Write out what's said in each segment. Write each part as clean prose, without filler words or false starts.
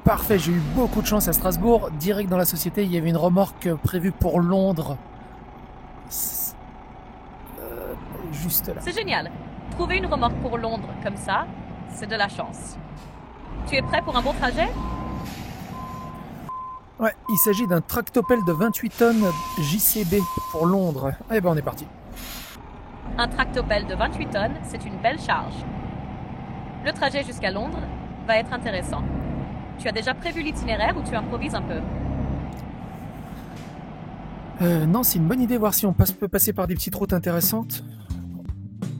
Parfait, j'ai eu beaucoup de chance à Strasbourg. Direct dans la société, il y avait une remorque prévue pour Londres. Juste là. C'est génial. Trouver une remorque pour Londres comme ça, c'est de la chance. Tu es prêt pour un bon trajet? Ouais, il s'agit d'un tractopelle de 28 tonnes JCB pour Londres. Eh ben on est parti. Un tractopelle de 28 tonnes, c'est une belle charge. Le trajet jusqu'à Londres va être intéressant. Tu as déjà prévu l'itinéraire ou tu improvises un peu? Non, c'est une bonne idée, voir si on peut passer par des petites routes intéressantes.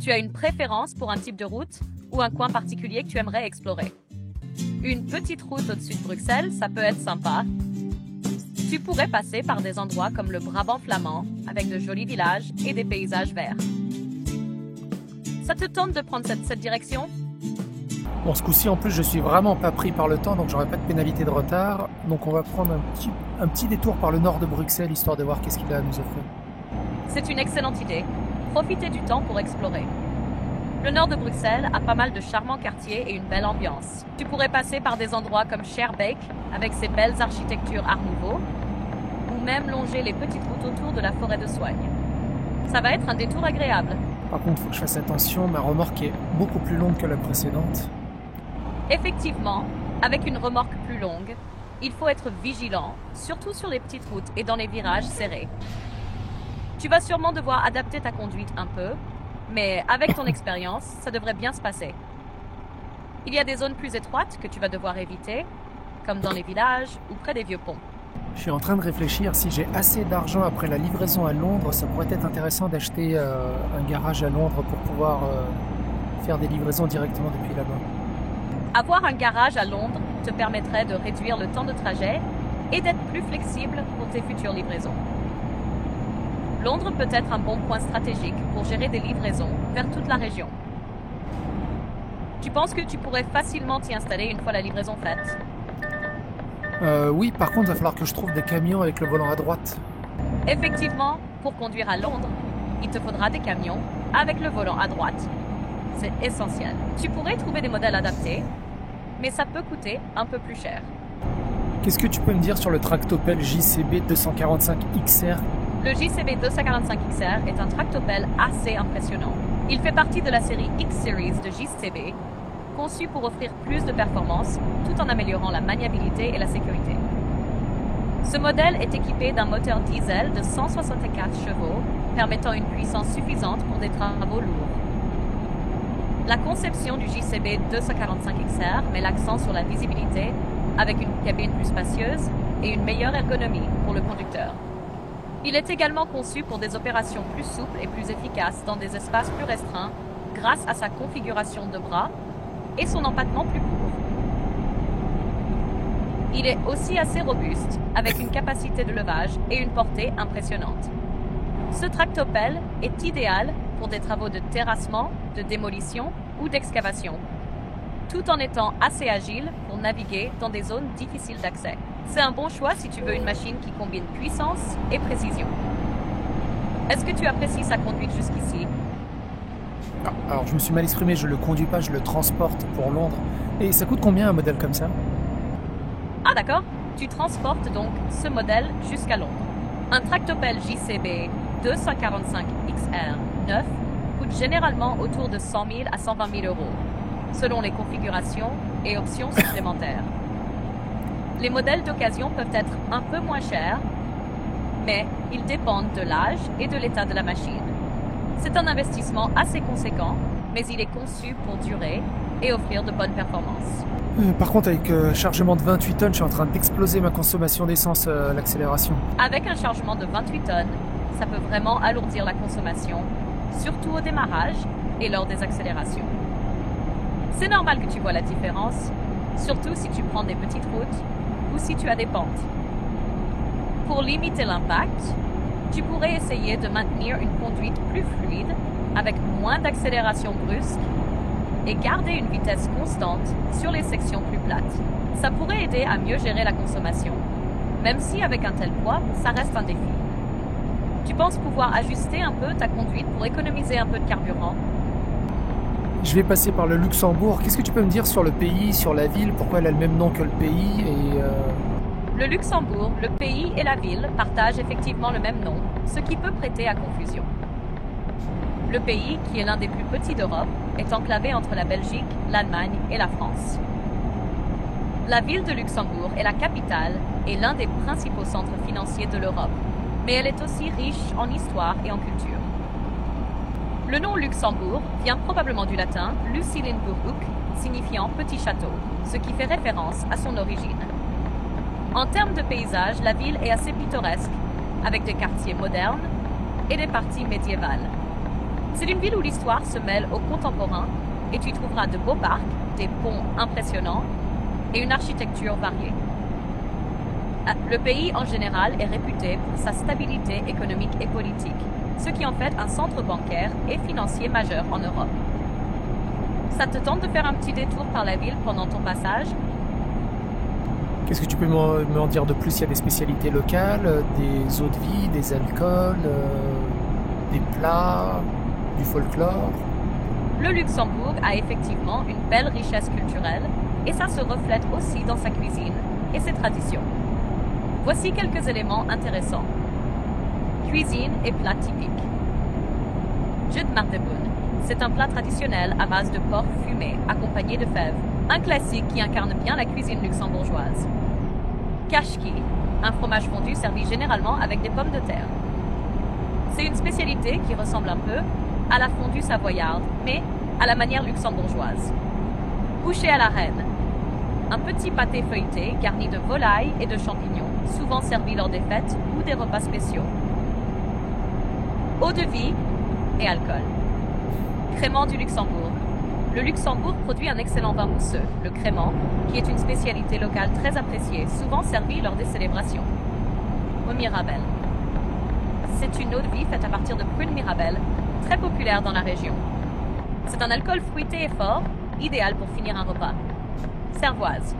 Tu as une préférence pour un type de route ou un coin particulier que tu aimerais explorer? Une petite route au-dessus de Bruxelles, ça peut être sympa. Tu pourrais passer par des endroits comme le Brabant flamand, avec de jolis villages et des paysages verts. Ça te tente de prendre cette direction? Bon, ce coup-ci, en plus, je suis vraiment pas pris par le temps, donc j'aurai pas de pénalité de retard. Donc on va prendre un petit détour par le nord de Bruxelles, histoire de voir qu'est-ce qu'il a à nous offrir. C'est une excellente idée. Profitez du temps pour explorer. Le nord de Bruxelles a pas mal de charmants quartiers et une belle ambiance. Tu pourrais passer par des endroits comme Schaerbeek, avec ses belles architectures Art Nouveau, ou même longer les petites routes autour de la forêt de Soigne. Ça va être un détour agréable. Par contre, il faut que je fasse attention, ma remorque est beaucoup plus longue que la précédente. Effectivement, avec une remorque plus longue, il faut être vigilant, surtout sur les petites routes et dans les virages serrés. Tu vas sûrement devoir adapter ta conduite un peu, mais avec ton expérience, ça devrait bien se passer. Il y a des zones plus étroites que tu vas devoir éviter, comme dans les villages ou près des vieux ponts. Je suis en train de réfléchir, si j'ai assez d'argent après la livraison à Londres, ça pourrait être intéressant d'acheter un garage à Londres pour pouvoir faire des livraisons directement depuis là-bas. Avoir un garage à Londres te permettrait de réduire le temps de trajet et d'être plus flexible pour tes futures livraisons. Londres peut être un bon point stratégique pour gérer des livraisons vers toute la région. Tu penses que tu pourrais facilement t'y installer une fois la livraison faite? Oui, par contre, il va falloir que je trouve des camions avec le volant à droite. Effectivement, pour conduire à Londres, il te faudra des camions avec le volant à droite. C'est essentiel. Tu pourrais trouver des modèles adaptés, mais ça peut coûter un peu plus cher. Qu'est-ce que tu peux me dire sur le tractopelle JCB 245 XR? Le JCB 245 XR est un tractopelle assez impressionnant. Il fait partie de la série X-Series de JCB, conçu pour offrir plus de performance tout en améliorant la maniabilité et la sécurité. Ce modèle est équipé d'un moteur diesel de 164 chevaux, permettant une puissance suffisante pour des travaux lourds. La conception du JCB 245 XR met l'accent sur la visibilité, avec une cabine plus spacieuse et une meilleure ergonomie pour le conducteur. Il est également conçu pour des opérations plus souples et plus efficaces dans des espaces plus restreints grâce à sa configuration de bras et son empattement plus court. Il est aussi assez robuste, avec une capacité de levage et une portée impressionnante. Ce tractopelle est idéal pour des travaux de terrassement, de démolition ou d'excavation, tout en étant assez agile pour naviguer dans des zones difficiles d'accès. C'est un bon choix si tu veux une machine qui combine puissance et précision. Est-ce que tu apprécies sa conduite jusqu'ici? Alors, je me suis mal exprimé, je le conduis pas, je le transporte pour Londres. Et ça coûte combien un modèle comme ça? Ah d'accord, tu transportes donc ce modèle jusqu'à Londres. Un tractopelle JCB 245 XR 9 coûte généralement autour de 100 000 à 120 000 euros, selon les configurations et options supplémentaires. Les modèles d'occasion peuvent être un peu moins chers, mais ils dépendent de l'âge et de l'état de la machine. C'est un investissement assez conséquent, mais il est conçu pour durer et offrir de bonnes performances. Par contre, avec chargement de 28 tonnes, je suis en train d'exploser ma consommation d'essence à l'accélération. Avec un chargement de 28 tonnes, ça peut vraiment alourdir la consommation, surtout au démarrage et lors des accélérations. C'est normal que tu vois la différence, surtout si tu prends des petites routes ou si tu as des pentes. Pour limiter l'impact, tu pourrais essayer de maintenir une conduite plus fluide avec moins d'accélération brusque et garder une vitesse constante sur les sections plus plates. Ça pourrait aider à mieux gérer la consommation, même si avec un tel poids, ça reste un défi. Tu penses pouvoir ajuster un peu ta conduite pour économiser un peu de carburant? Je vais passer par le Luxembourg. Qu'est-ce que tu peux me dire sur le pays, sur la ville? Pourquoi elle a le même nom que le pays Le Luxembourg, le pays et la ville partagent effectivement le même nom, ce qui peut prêter à confusion. Le pays, qui est l'un des plus petits d'Europe, est enclavé entre la Belgique, l'Allemagne et la France. La ville de Luxembourg est la capitale et l'un des principaux centres financiers de l'Europe, mais elle est aussi riche en histoire et en culture. Le nom Luxembourg vient probablement du latin Lucilinburg, signifiant petit château, ce qui fait référence à son origine. En termes de paysage, la ville est assez pittoresque, avec des quartiers modernes et des parties médiévales. C'est une ville où l'histoire se mêle au contemporain et tu trouveras de beaux parcs, des ponts impressionnants et une architecture variée. Le pays en général est réputé pour sa stabilité économique et politique, ce qui en fait un centre bancaire et financier majeur en Europe. Ça te tente de faire un petit détour par la ville pendant ton passage? Qu'est-ce que tu peux m'en dire de plus? Il y a des spécialités locales, des eaux de vie, des alcools, des plats, du folklore. Le Luxembourg a effectivement une belle richesse culturelle et ça se reflète aussi dans sa cuisine et ses traditions. Voici quelques éléments intéressants. Cuisine et plats typiques. Jus de Marteboon. C'est un plat traditionnel à base de porc fumé accompagné de fèves. Un classique qui incarne bien la cuisine luxembourgeoise. Kashki, un fromage fondu servi généralement avec des pommes de terre. C'est une spécialité qui ressemble un peu à la fondue savoyarde, mais à la manière luxembourgeoise. Bouchée à la reine. Un petit pâté feuilleté garni de volaille et de champignons, souvent servi lors des fêtes ou des repas spéciaux. Eau de vie et alcool. Crément du Luxembourg. Le Luxembourg produit un excellent vin mousseux, le crément, qui est une spécialité locale très appréciée, souvent servie lors des célébrations. Au Mirabelle. C'est une eau de vie faite à partir de prunes Mirabelle, très populaire dans la région. C'est un alcool fruité et fort, idéal pour finir un repas. Cervoise.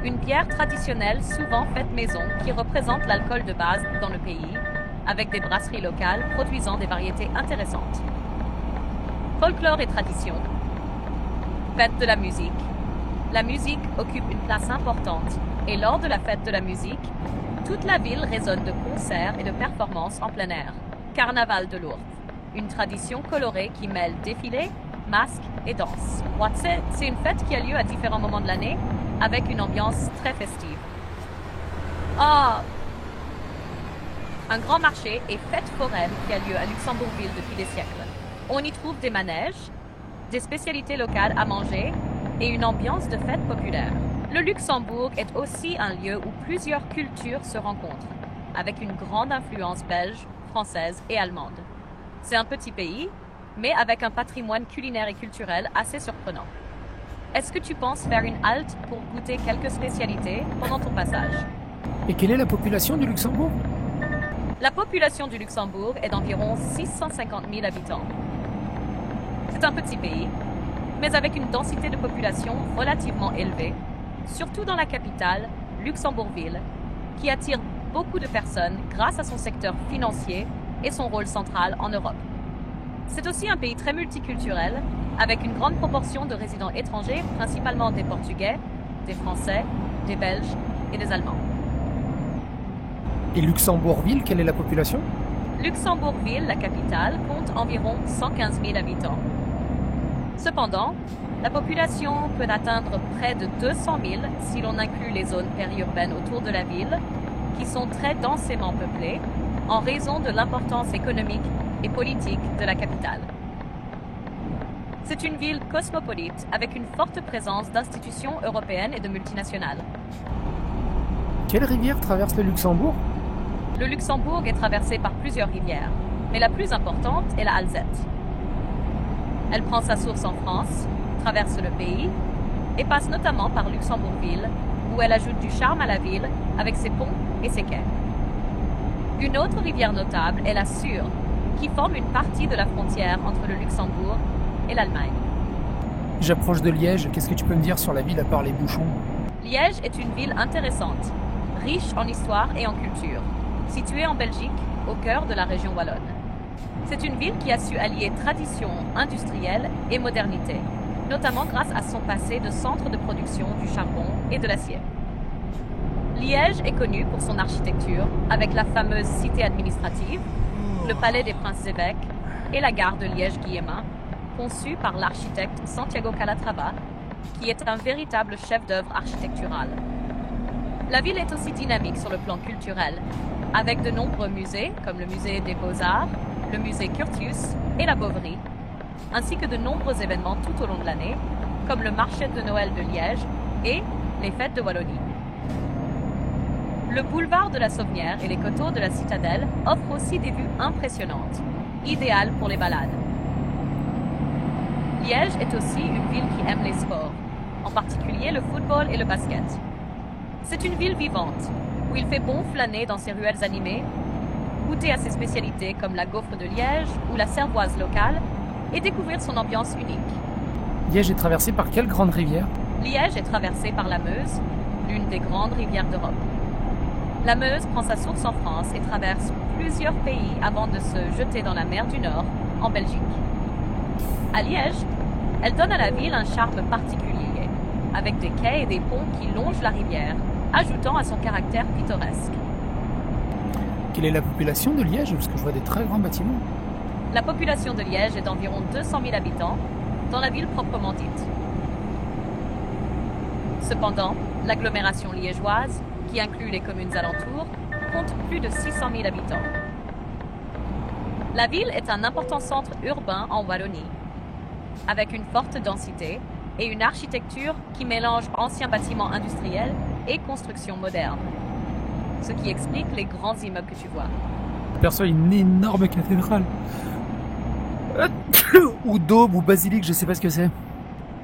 Une bière traditionnelle souvent faite maison qui représente l'alcool de base dans le pays, avec des brasseries locales produisant des variétés intéressantes. Folklore et tradition. Fête de la musique. La musique occupe une place importante et lors de la fête de la musique, toute la ville résonne de concerts et de performances en plein air. Carnaval de Lourdes. Une tradition colorée qui mêle défilés, masques et danse. C'est une fête qui a lieu à différents moments de l'année avec une ambiance très festive. Un grand marché et fête foraine qui a lieu à Luxembourgville depuis des siècles. On y trouve des manèges, des spécialités locales à manger et une ambiance de fête populaire. Le Luxembourg est aussi un lieu où plusieurs cultures se rencontrent, avec une grande influence belge, française et allemande. C'est un petit pays, mais avec un patrimoine culinaire et culturel assez surprenant. Est-ce que tu penses faire une halte pour goûter quelques spécialités pendant ton passage? Et quelle est la population du Luxembourg? La population du Luxembourg est d'environ 650 000 habitants. C'est un petit pays, mais avec une densité de population relativement élevée, surtout dans la capitale, Luxembourgville, qui attire beaucoup de personnes grâce à son secteur financier et son rôle central en Europe. C'est aussi un pays très multiculturel, avec une grande proportion de résidents étrangers, principalement des Portugais, des Français, des Belges et des Allemands. Et Luxembourgville, quelle est la population? Luxembourgville, la capitale, compte environ 115 000 habitants. Cependant, la population peut atteindre près de 200 000 si l'on inclut les zones périurbaines autour de la ville, qui sont très densément peuplées en raison de l'importance économique et politique de la capitale. C'est une ville cosmopolite avec une forte présence d'institutions européennes et de multinationales. Quelle rivière traverse le Luxembourg? Le Luxembourg est traversé par plusieurs rivières, mais la plus importante est la Alzette. Elle prend sa source en France, traverse le pays et passe notamment par Luxembourgville, où elle ajoute du charme à la ville avec ses ponts et ses quais. Une autre rivière notable est la Sûre, qui forme une partie de la frontière entre le Luxembourg et l'Allemagne. J'approche de Liège, qu'est-ce que tu peux me dire sur la ville à part les bouchons? Liège est une ville intéressante, riche en histoire et en culture, située en Belgique, au cœur de la région wallonne. C'est une ville qui a su allier tradition industrielle et modernité. notamment grâce à son passé de centre de production du charbon et de l'acier. Liège est connu pour son architecture, avec la fameuse cité administrative, le palais des princes-évêques et la gare de Liège-Guillemin, conçue par l'architecte Santiago Calatrava, qui est un véritable chef-d'œuvre architectural. La ville est aussi dynamique sur le plan culturel, avec de nombreux musées comme le musée des Beaux-Arts, le musée Curtius et la Boveri, ainsi que de nombreux événements tout au long de l'année, comme le marché de Noël de Liège et les fêtes de Wallonie. Le boulevard de la Sauvenière et les coteaux de la Citadelle offrent aussi des vues impressionnantes, idéales pour les balades. Liège est aussi une ville qui aime les sports, en particulier le football et le basket. C'est une ville vivante, où il fait bon flâner dans ses ruelles animées, goûter à ses spécialités comme la gaufre de Liège ou la cervoise locale, et découvrir son ambiance unique. Liège est traversée par quelle grande rivière? Liège est traversée par la Meuse, l'une des grandes rivières d'Europe. La Meuse prend sa source en France et traverse plusieurs pays avant de se jeter dans la mer du Nord, en Belgique. À Liège, elle donne à la ville un charme particulier, avec des quais et des ponts qui longent la rivière, ajoutant à son caractère pittoresque. Quelle est la population de Liège? Parce que je vois des très grands bâtiments. La population de Liège est d'environ 200 000 habitants, dans la ville proprement dite. Cependant, l'agglomération liégeoise, qui inclut les communes alentours, compte plus de 600 000 habitants. La ville est un important centre urbain en Wallonie, avec une forte densité et une architecture qui mélange anciens bâtiments industriels et constructions modernes, ce qui explique les grands immeubles que tu vois. Je perçois une énorme cathédrale. Ou dôme ou basilique, je sais pas ce que c'est.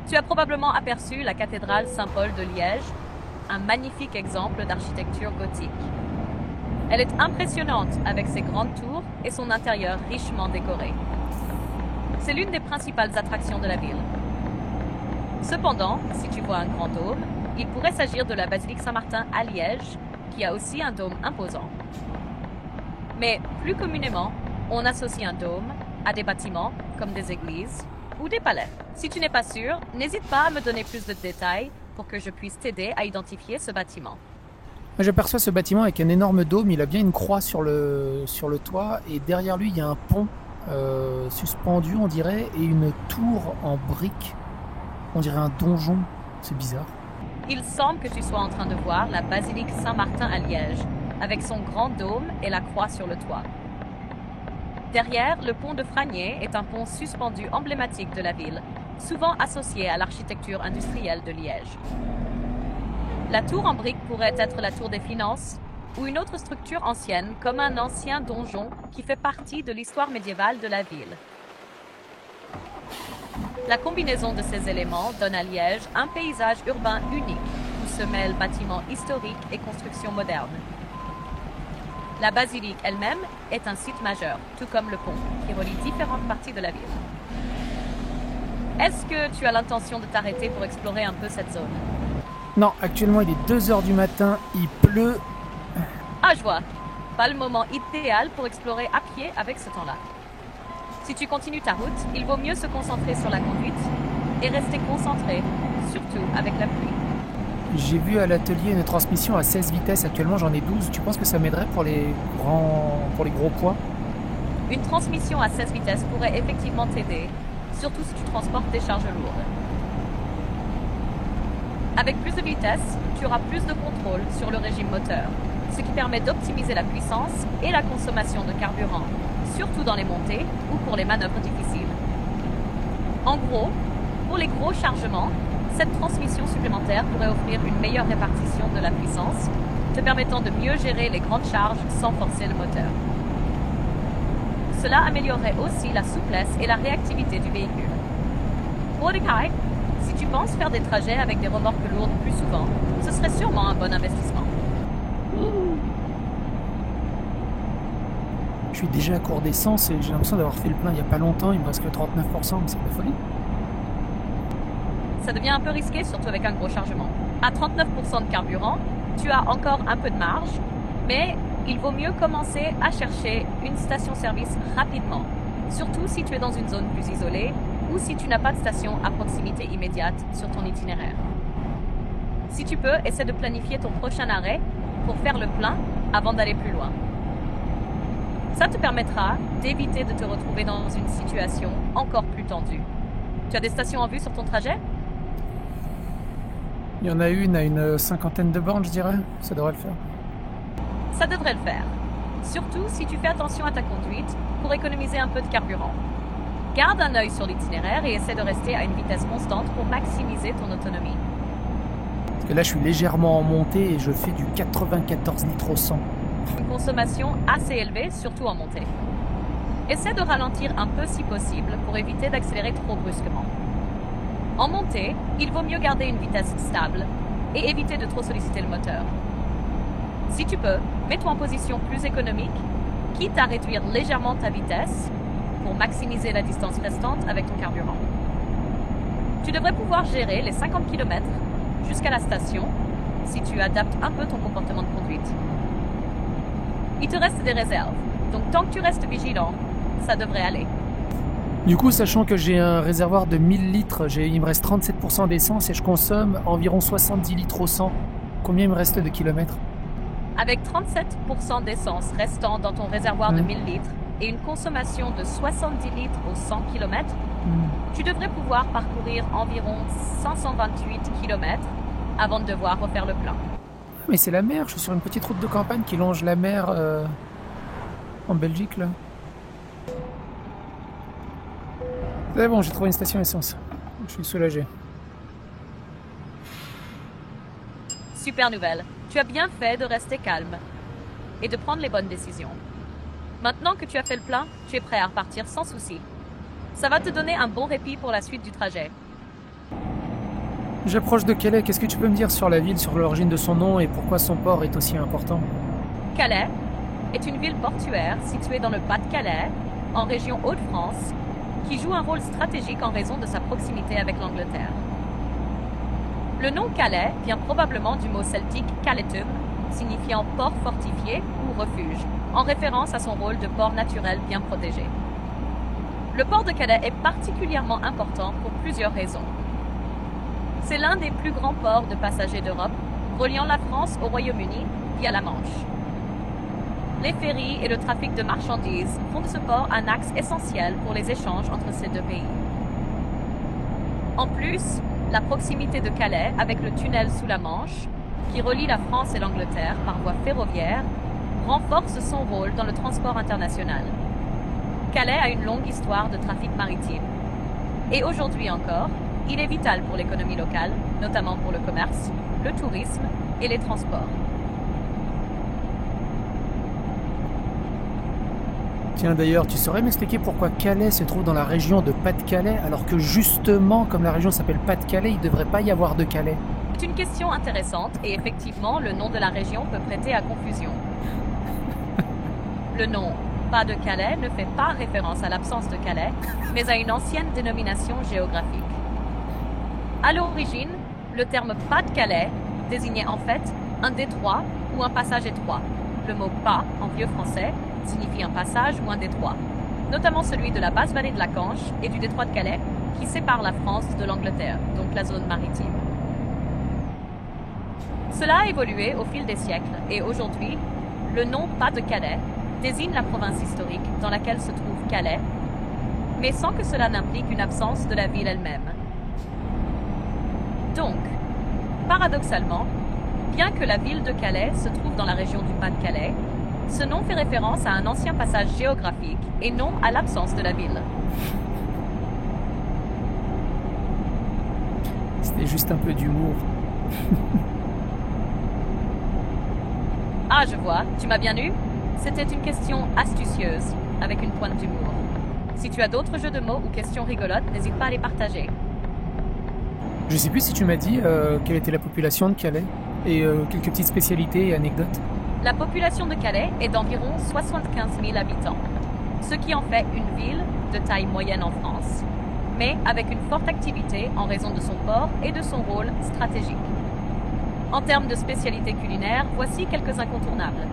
Tu as probablement aperçu la cathédrale Saint-Paul de Liège, un magnifique exemple d'architecture gothique. Elle est impressionnante avec ses grandes tours et son intérieur richement décoré. C'est l'une des principales attractions de la ville. Cependant, si tu vois un grand dôme, il pourrait s'agir de la basilique Saint-Martin à Liège, qui a aussi un dôme imposant. Mais plus communément, on associe un dôme à des bâtiments comme des églises ou des palais. Si tu n'es pas sûr, n'hésite pas à me donner plus de détails pour que je puisse t'aider à identifier ce bâtiment. J'aperçois ce bâtiment avec un énorme dôme, il a bien une croix sur le toit et derrière lui il y a un pont suspendu on dirait et une tour en briques, on dirait un donjon, c'est bizarre. Il semble que tu sois en train de voir la basilique Saint-Martin à Liège, avec son grand dôme et la croix sur le toit. Derrière, le pont de Fragnier est un pont suspendu emblématique de la ville, souvent associé à l'architecture industrielle de Liège. La tour en briques pourrait être la tour des finances ou une autre structure ancienne comme un ancien donjon qui fait partie de l'histoire médiévale de la ville. La combinaison de ces éléments donne à Liège un paysage urbain unique où se mêlent bâtiments historiques et constructions modernes. La basilique elle-même est un site majeur, tout comme le pont, qui relie différentes parties de la ville. Est-ce que tu as l'intention de t'arrêter pour explorer un peu cette zone? Non, actuellement il est 2h du matin, il pleut. Ah, je vois. Pas le moment idéal pour explorer à pied avec ce temps-là. Si tu continues ta route, il vaut mieux se concentrer sur la conduite et rester concentré, surtout avec la pluie. J'ai vu à l'atelier une transmission à 16 vitesses, actuellement j'en ai 12. Tu penses que ça m'aiderait pour les gros poids? Une transmission à 16 vitesses pourrait effectivement t'aider, surtout si tu transportes des charges lourdes. Avec plus de vitesse, tu auras plus de contrôle sur le régime moteur, ce qui permet d'optimiser la puissance et la consommation de carburant, surtout dans les montées ou pour les manœuvres difficiles. En gros, pour les gros chargements, cette transmission supplémentaire pourrait offrir une meilleure répartition de la puissance, te permettant de mieux gérer les grandes charges sans forcer le moteur. Cela améliorerait aussi la souplesse et la réactivité du véhicule. Mordecai, si tu penses faire des trajets avec des remorques lourdes plus souvent, ce serait sûrement un bon investissement. Je suis déjà à court d'essence et j'ai l'impression d'avoir fait le plein il n'y a pas longtemps, il me reste que 39%, mais c'est de la folie. Ça devient un peu risqué, surtout avec un gros chargement. À 39% de carburant, tu as encore un peu de marge, mais il vaut mieux commencer à chercher une station-service rapidement, surtout si tu es dans une zone plus isolée ou si tu n'as pas de station à proximité immédiate sur ton itinéraire. Si tu peux, essaie de planifier ton prochain arrêt pour faire le plein avant d'aller plus loin. Ça te permettra d'éviter de te retrouver dans une situation encore plus tendue. Tu as des stations en vue sur ton trajet? Il y en a une à une cinquantaine de bornes, je dirais. Ça devrait le faire. Ça devrait le faire. Surtout si tu fais attention à ta conduite pour économiser un peu de carburant. Garde un œil sur l'itinéraire et essaie de rester à une vitesse constante pour maximiser ton autonomie. Parce que là, je suis légèrement en montée et je fais du 94 litres au 100. Une consommation assez élevée, surtout en montée. Essaie de ralentir un peu si possible pour éviter d'accélérer trop brusquement. En montée, il vaut mieux garder une vitesse stable et éviter de trop solliciter le moteur. Si tu peux, mets-toi en position plus économique, quitte à réduire légèrement ta vitesse pour maximiser la distance restante avec ton carburant. Tu devrais pouvoir gérer les 50 km jusqu'à la station si tu adaptes un peu ton comportement de conduite. Il te reste des réserves, donc tant que tu restes vigilant, ça devrait aller. Du coup, sachant que j'ai un réservoir de 1000 litres, il me reste 37% d'essence et je consomme environ 70 litres au 100. Combien il me reste de kilomètres? Avec 37% d'essence restant dans ton réservoir de 1000 litres et une consommation de 70 litres au 100 km, tu devrais pouvoir parcourir environ 528 km avant de devoir refaire le plein. Mais c'est la mer, je suis sur une petite route de campagne qui longe la mer en Belgique, là. C'est bon, j'ai trouvé une station essence. Je suis soulagé. Super nouvelle. Tu as bien fait de rester calme et de prendre les bonnes décisions. Maintenant que tu as fait le plein, tu es prêt à repartir sans souci. Ça va te donner un bon répit pour la suite du trajet. J'approche de Calais. Qu'est-ce que tu peux me dire sur la ville, sur l'origine de son nom et pourquoi son port est aussi important? Calais est une ville portuaire située dans le Pas-de-Calais, en région Hauts-de-France, qui joue un rôle stratégique en raison de sa proximité avec l'Angleterre. Le nom Calais vient probablement du mot celtique Caletum, signifiant port fortifié ou refuge, en référence à son rôle de port naturel bien protégé. Le port de Calais est particulièrement important pour plusieurs raisons. C'est l'un des plus grands ports de passagers d'Europe, reliant la France au Royaume-Uni via la Manche. Les ferries et le trafic de marchandises font de ce port un axe essentiel pour les échanges entre ces deux pays. En plus, la proximité de Calais avec le tunnel sous la Manche, qui relie la France et l'Angleterre par voie ferroviaire, renforce son rôle dans le transport international. Calais a une longue histoire de trafic maritime. Et aujourd'hui encore, il est vital pour l'économie locale, notamment pour le commerce, le tourisme et les transports. Tiens, d'ailleurs, tu saurais m'expliquer pourquoi Calais se trouve dans la région de Pas-de-Calais, alors que justement, comme la région s'appelle Pas-de-Calais, il ne devrait pas y avoir de Calais? C'est une question intéressante et effectivement, le nom de la région peut prêter à confusion. Le nom Pas-de-Calais ne fait pas référence à l'absence de Calais, mais à une ancienne dénomination géographique. À l'origine, le terme Pas-de-Calais désignait en fait un détroit ou un passage étroit. Le mot pas, en vieux français, signifie un passage ou un détroit, notamment celui de la basse vallée de la Canche et du détroit de Calais, qui sépare la France de l'Angleterre, donc la zone maritime. Cela a évolué au fil des siècles et aujourd'hui, le nom Pas-de-Calais désigne la province historique dans laquelle se trouve Calais, mais sans que cela n'implique une absence de la ville elle-même. Donc, paradoxalement, bien que la ville de Calais se trouve dans la région du Pas-de-Calais, ce nom fait référence à un ancien passage géographique et non à l'absence de la ville. C'était juste un peu d'humour. Ah, je vois, tu m'as bien eu? C'était une question astucieuse, avec une pointe d'humour. Si tu as d'autres jeux de mots ou questions rigolotes, n'hésite pas à les partager. Je sais plus si tu m'as dit quelle était la population de Calais et quelques petites spécialités et anecdotes. La population de Calais est d'environ 75 000 habitants, ce qui en fait une ville de taille moyenne en France, mais avec une forte activité en raison de son port et de son rôle stratégique. En termes de spécialités culinaires, voici quelques incontournables.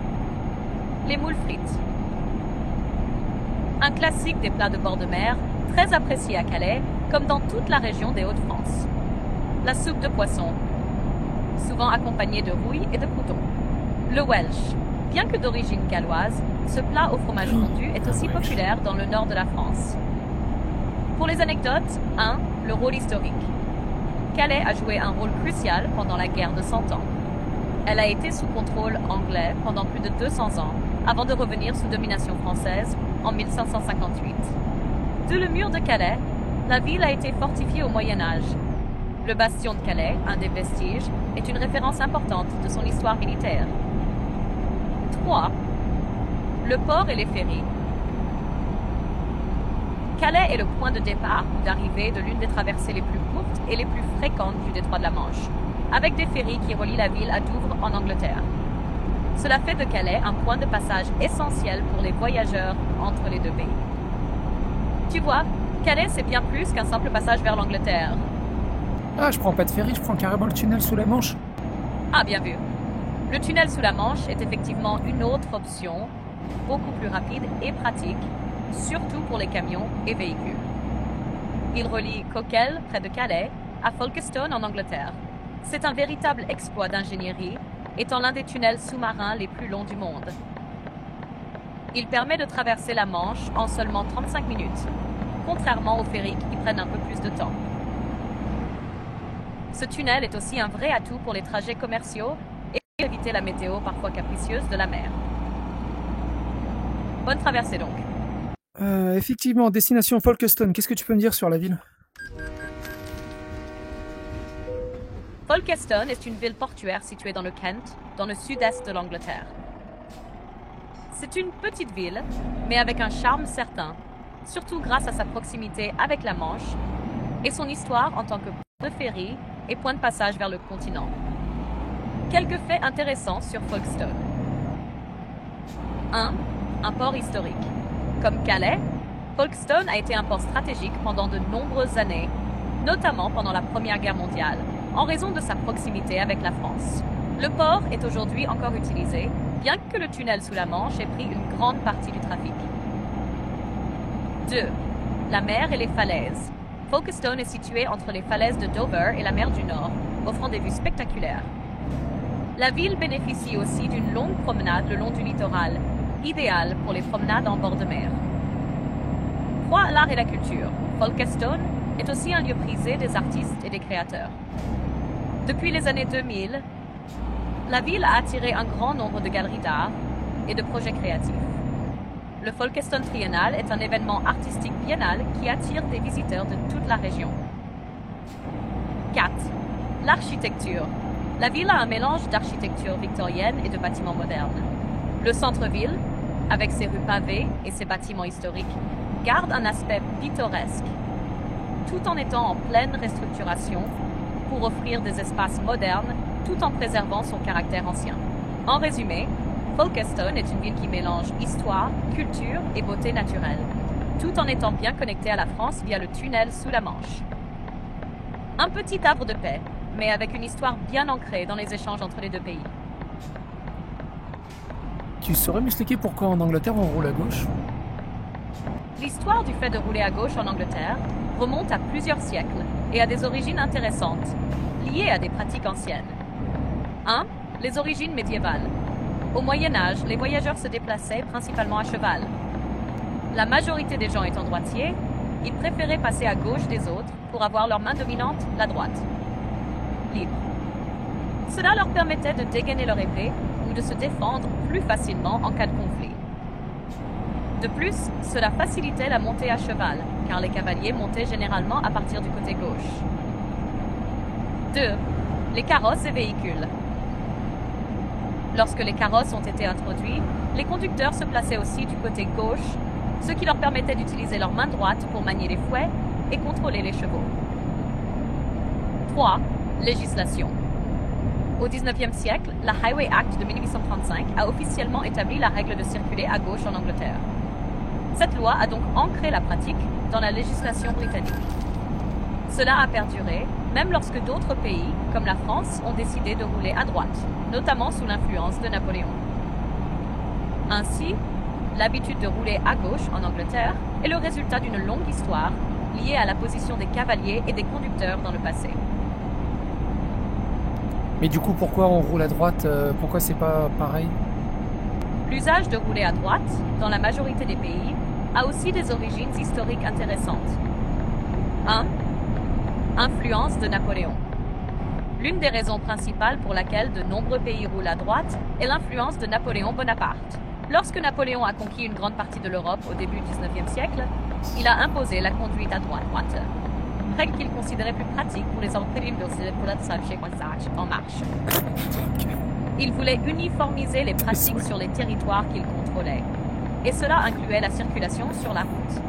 Les moules frites. Un classique des plats de bord de mer, très apprécié à Calais, comme dans toute la région des Hauts-de-France. La soupe de poisson, souvent accompagnée de rouille et de crouton. Le Welsh. Bien que d'origine galloise, ce plat au fromage fondu est aussi populaire dans le nord de la France. Pour les anecdotes, 1. Le rôle historique. Calais a joué un rôle crucial pendant la guerre de 100 ans. Elle a été sous contrôle anglais pendant plus de 200 ans, avant de revenir sous domination française en 1558. De le mur de Calais, la ville a été fortifiée au Moyen Âge. Le bastion de Calais, un des vestiges, est une référence importante de son histoire militaire. 3. Le port et les ferries. Calais est le point de départ ou d'arrivée de l'une des traversées les plus courtes et les plus fréquentes du détroit de la Manche, avec des ferries qui relient la ville à Douvres en Angleterre. Cela fait de Calais un point de passage essentiel pour les voyageurs entre les deux pays. Tu vois, Calais c'est bien plus qu'un simple passage vers l'Angleterre. Ah, je prends pas de ferry, je prends carrément le tunnel sous la Manche. Ah, bien vu. Le tunnel sous la Manche est effectivement une autre option, beaucoup plus rapide et pratique, surtout pour les camions et véhicules. Il relie Coquelles, près de Calais, à Folkestone en Angleterre. C'est un véritable exploit d'ingénierie, étant l'un des tunnels sous-marins les plus longs du monde. Il permet de traverser la Manche en seulement 35 minutes, contrairement aux ferries qui prennent un peu plus de temps. Ce tunnel est aussi un vrai atout pour les trajets commerciaux et éviter la météo parfois capricieuse de la mer. Bonne traversée donc. Effectivement, destination Folkestone, qu'est-ce que tu peux me dire sur la ville? Folkestone est une ville portuaire située dans le Kent, dans le sud-est de l'Angleterre. C'est une petite ville, mais avec un charme certain, surtout grâce à sa proximité avec la Manche et son histoire en tant que port de ferry et point de passage vers le continent. Quelques faits intéressants sur Folkestone. 1. Un port historique. Comme Calais, Folkestone a été un port stratégique pendant de nombreuses années, notamment pendant la Première Guerre mondiale, en raison de sa proximité avec la France. Le port est aujourd'hui encore utilisé, bien que le tunnel sous la Manche ait pris une grande partie du trafic. 2. La mer et les falaises. Folkestone est situé entre les falaises de Dover et la mer du Nord, offrant des vues spectaculaires. La ville bénéficie aussi d'une longue promenade le long du littoral, idéale pour les promenades en bord de mer. 3. L'art et la culture. Folkestone est aussi un lieu prisé des artistes et des créateurs. Depuis les années 2000, la ville a attiré un grand nombre de galeries d'art et de projets créatifs. Le Folkestone Triennale est un événement artistique biennal qui attire des visiteurs de toute la région. 4. L'architecture. La ville a un mélange d'architecture victorienne et de bâtiments modernes. Le centre-ville, avec ses rues pavées et ses bâtiments historiques, garde un aspect pittoresque, tout en étant en pleine restructuration pour offrir des espaces modernes tout en préservant son caractère ancien. En résumé, Folkestone est une ville qui mélange histoire, culture et beauté naturelle, tout en étant bien connectée à la France via le tunnel sous la Manche. Un petit havre de paix, mais avec une histoire bien ancrée dans les échanges entre les deux pays. Tu saurais m'expliquer pourquoi en Angleterre on roule à gauche? L'histoire du fait de rouler à gauche en Angleterre remonte à plusieurs siècles et a des origines intéressantes, liées à des pratiques anciennes. 1. Les origines médiévales. Au Moyen Âge, les voyageurs se déplaçaient principalement à cheval. La majorité des gens étant droitiers, ils préféraient passer à gauche des autres pour avoir leur main dominante, la droite, libre. Cela leur permettait de dégainer leur épée ou de se défendre plus facilement en cas de conflit. De plus, cela facilitait la montée à cheval, car les cavaliers montaient généralement à partir du côté gauche. 2. Les carrosses et véhicules. Lorsque les carrosses ont été introduits, les conducteurs se plaçaient aussi du côté gauche, ce qui leur permettait d'utiliser leur main droite pour manier les fouets et contrôler les chevaux. 3. Législation. Au XIXe siècle, la Highway Act de 1835 a officiellement établi la règle de circuler à gauche en Angleterre. Cette loi a donc ancré la pratique dans la législation britannique. Cela a perduré, même lorsque d'autres pays, comme la France, ont décidé de rouler à droite, notamment sous l'influence de Napoléon. Ainsi, l'habitude de rouler à gauche en Angleterre est le résultat d'une longue histoire liées à la position des cavaliers et des conducteurs dans le passé. Mais du coup, pourquoi on roule à droite? Pourquoi c'est pas pareil? L'usage de rouler à droite, dans la majorité des pays, a aussi des origines historiques intéressantes. 1. Influence de Napoléon. L'une des raisons principales pour laquelle de nombreux pays roulent à droite est l'influence de Napoléon Bonaparte. Lorsque Napoléon a conquis une grande partie de l'Europe au début du XIXe siècle, il a imposé la conduite à droite, règle qu'il considérait plus pratique pour les employés en marche. Il voulait uniformiser les pratiques sur les territoires qu'il contrôlait, et cela incluait la circulation sur la route.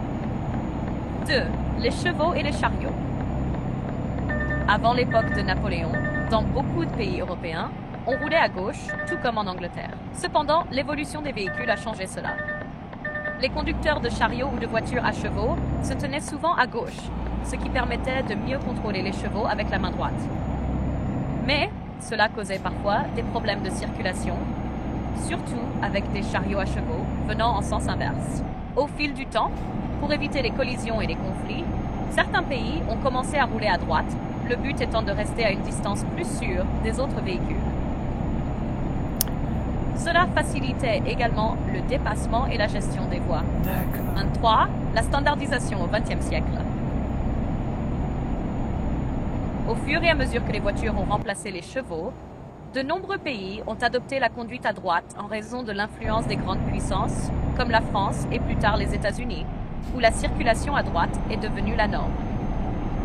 2. Les chevaux et les chariots. Avant l'époque de Napoléon, dans beaucoup de pays européens, on roulait à gauche, tout comme en Angleterre. Cependant, l'évolution des véhicules a changé cela. Les conducteurs de chariots ou de voitures à chevaux se tenaient souvent à gauche, ce qui permettait de mieux contrôler les chevaux avec la main droite. Mais cela causait parfois des problèmes de circulation, surtout avec des chariots à chevaux venant en sens inverse. Au fil du temps, pour éviter les collisions et les conflits, certains pays ont commencé à rouler à droite, le but étant de rester à une distance plus sûre des autres véhicules. Cela facilitait également le dépassement et la gestion des voies. 3. La standardisation au XXe siècle. Au fur et à mesure que les voitures ont remplacé les chevaux, de nombreux pays ont adopté la conduite à droite en raison de l'influence des grandes puissances, comme la France et plus tard les États-Unis, où la circulation à droite est devenue la norme.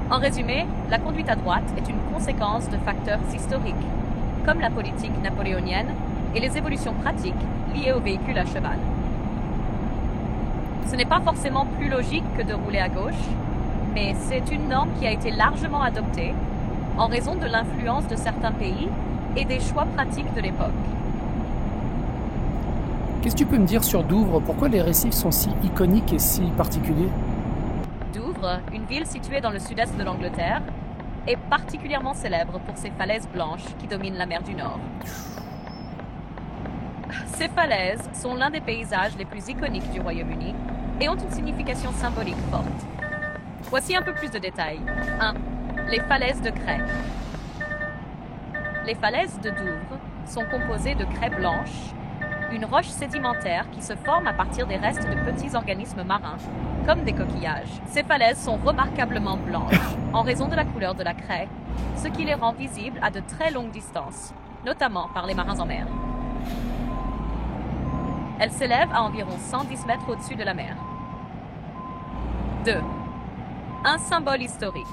En résumé, la conduite à droite est une conséquence de facteurs historiques, comme la politique napoléonienne et les évolutions pratiques liées aux véhicules à cheval. Ce n'est pas forcément plus logique que de rouler à gauche, mais c'est une norme qui a été largement adoptée en raison de l'influence de certains pays et des choix pratiques de l'époque. Qu'est-ce que tu peux me dire sur Douvres? Pourquoi les récifs sont si iconiques et si particuliers? Douvres, une ville située dans le sud-est de l'Angleterre, est particulièrement célèbre pour ses falaises blanches qui dominent la mer du Nord. Ces falaises sont l'un des paysages les plus iconiques du Royaume-Uni et ont une signification symbolique forte. Voici un peu plus de détails. 1. Les falaises de craie. Les falaises de Douvres sont composées de craie blanche, une roche sédimentaire qui se forme à partir des restes de petits organismes marins, comme des coquillages. Ces falaises sont remarquablement blanches en raison de la couleur de la craie, ce qui les rend visibles à de très longues distances, notamment par les marins en mer. Elles s'élèvent à environ 110 mètres au-dessus de la mer. 2. Un symbole historique.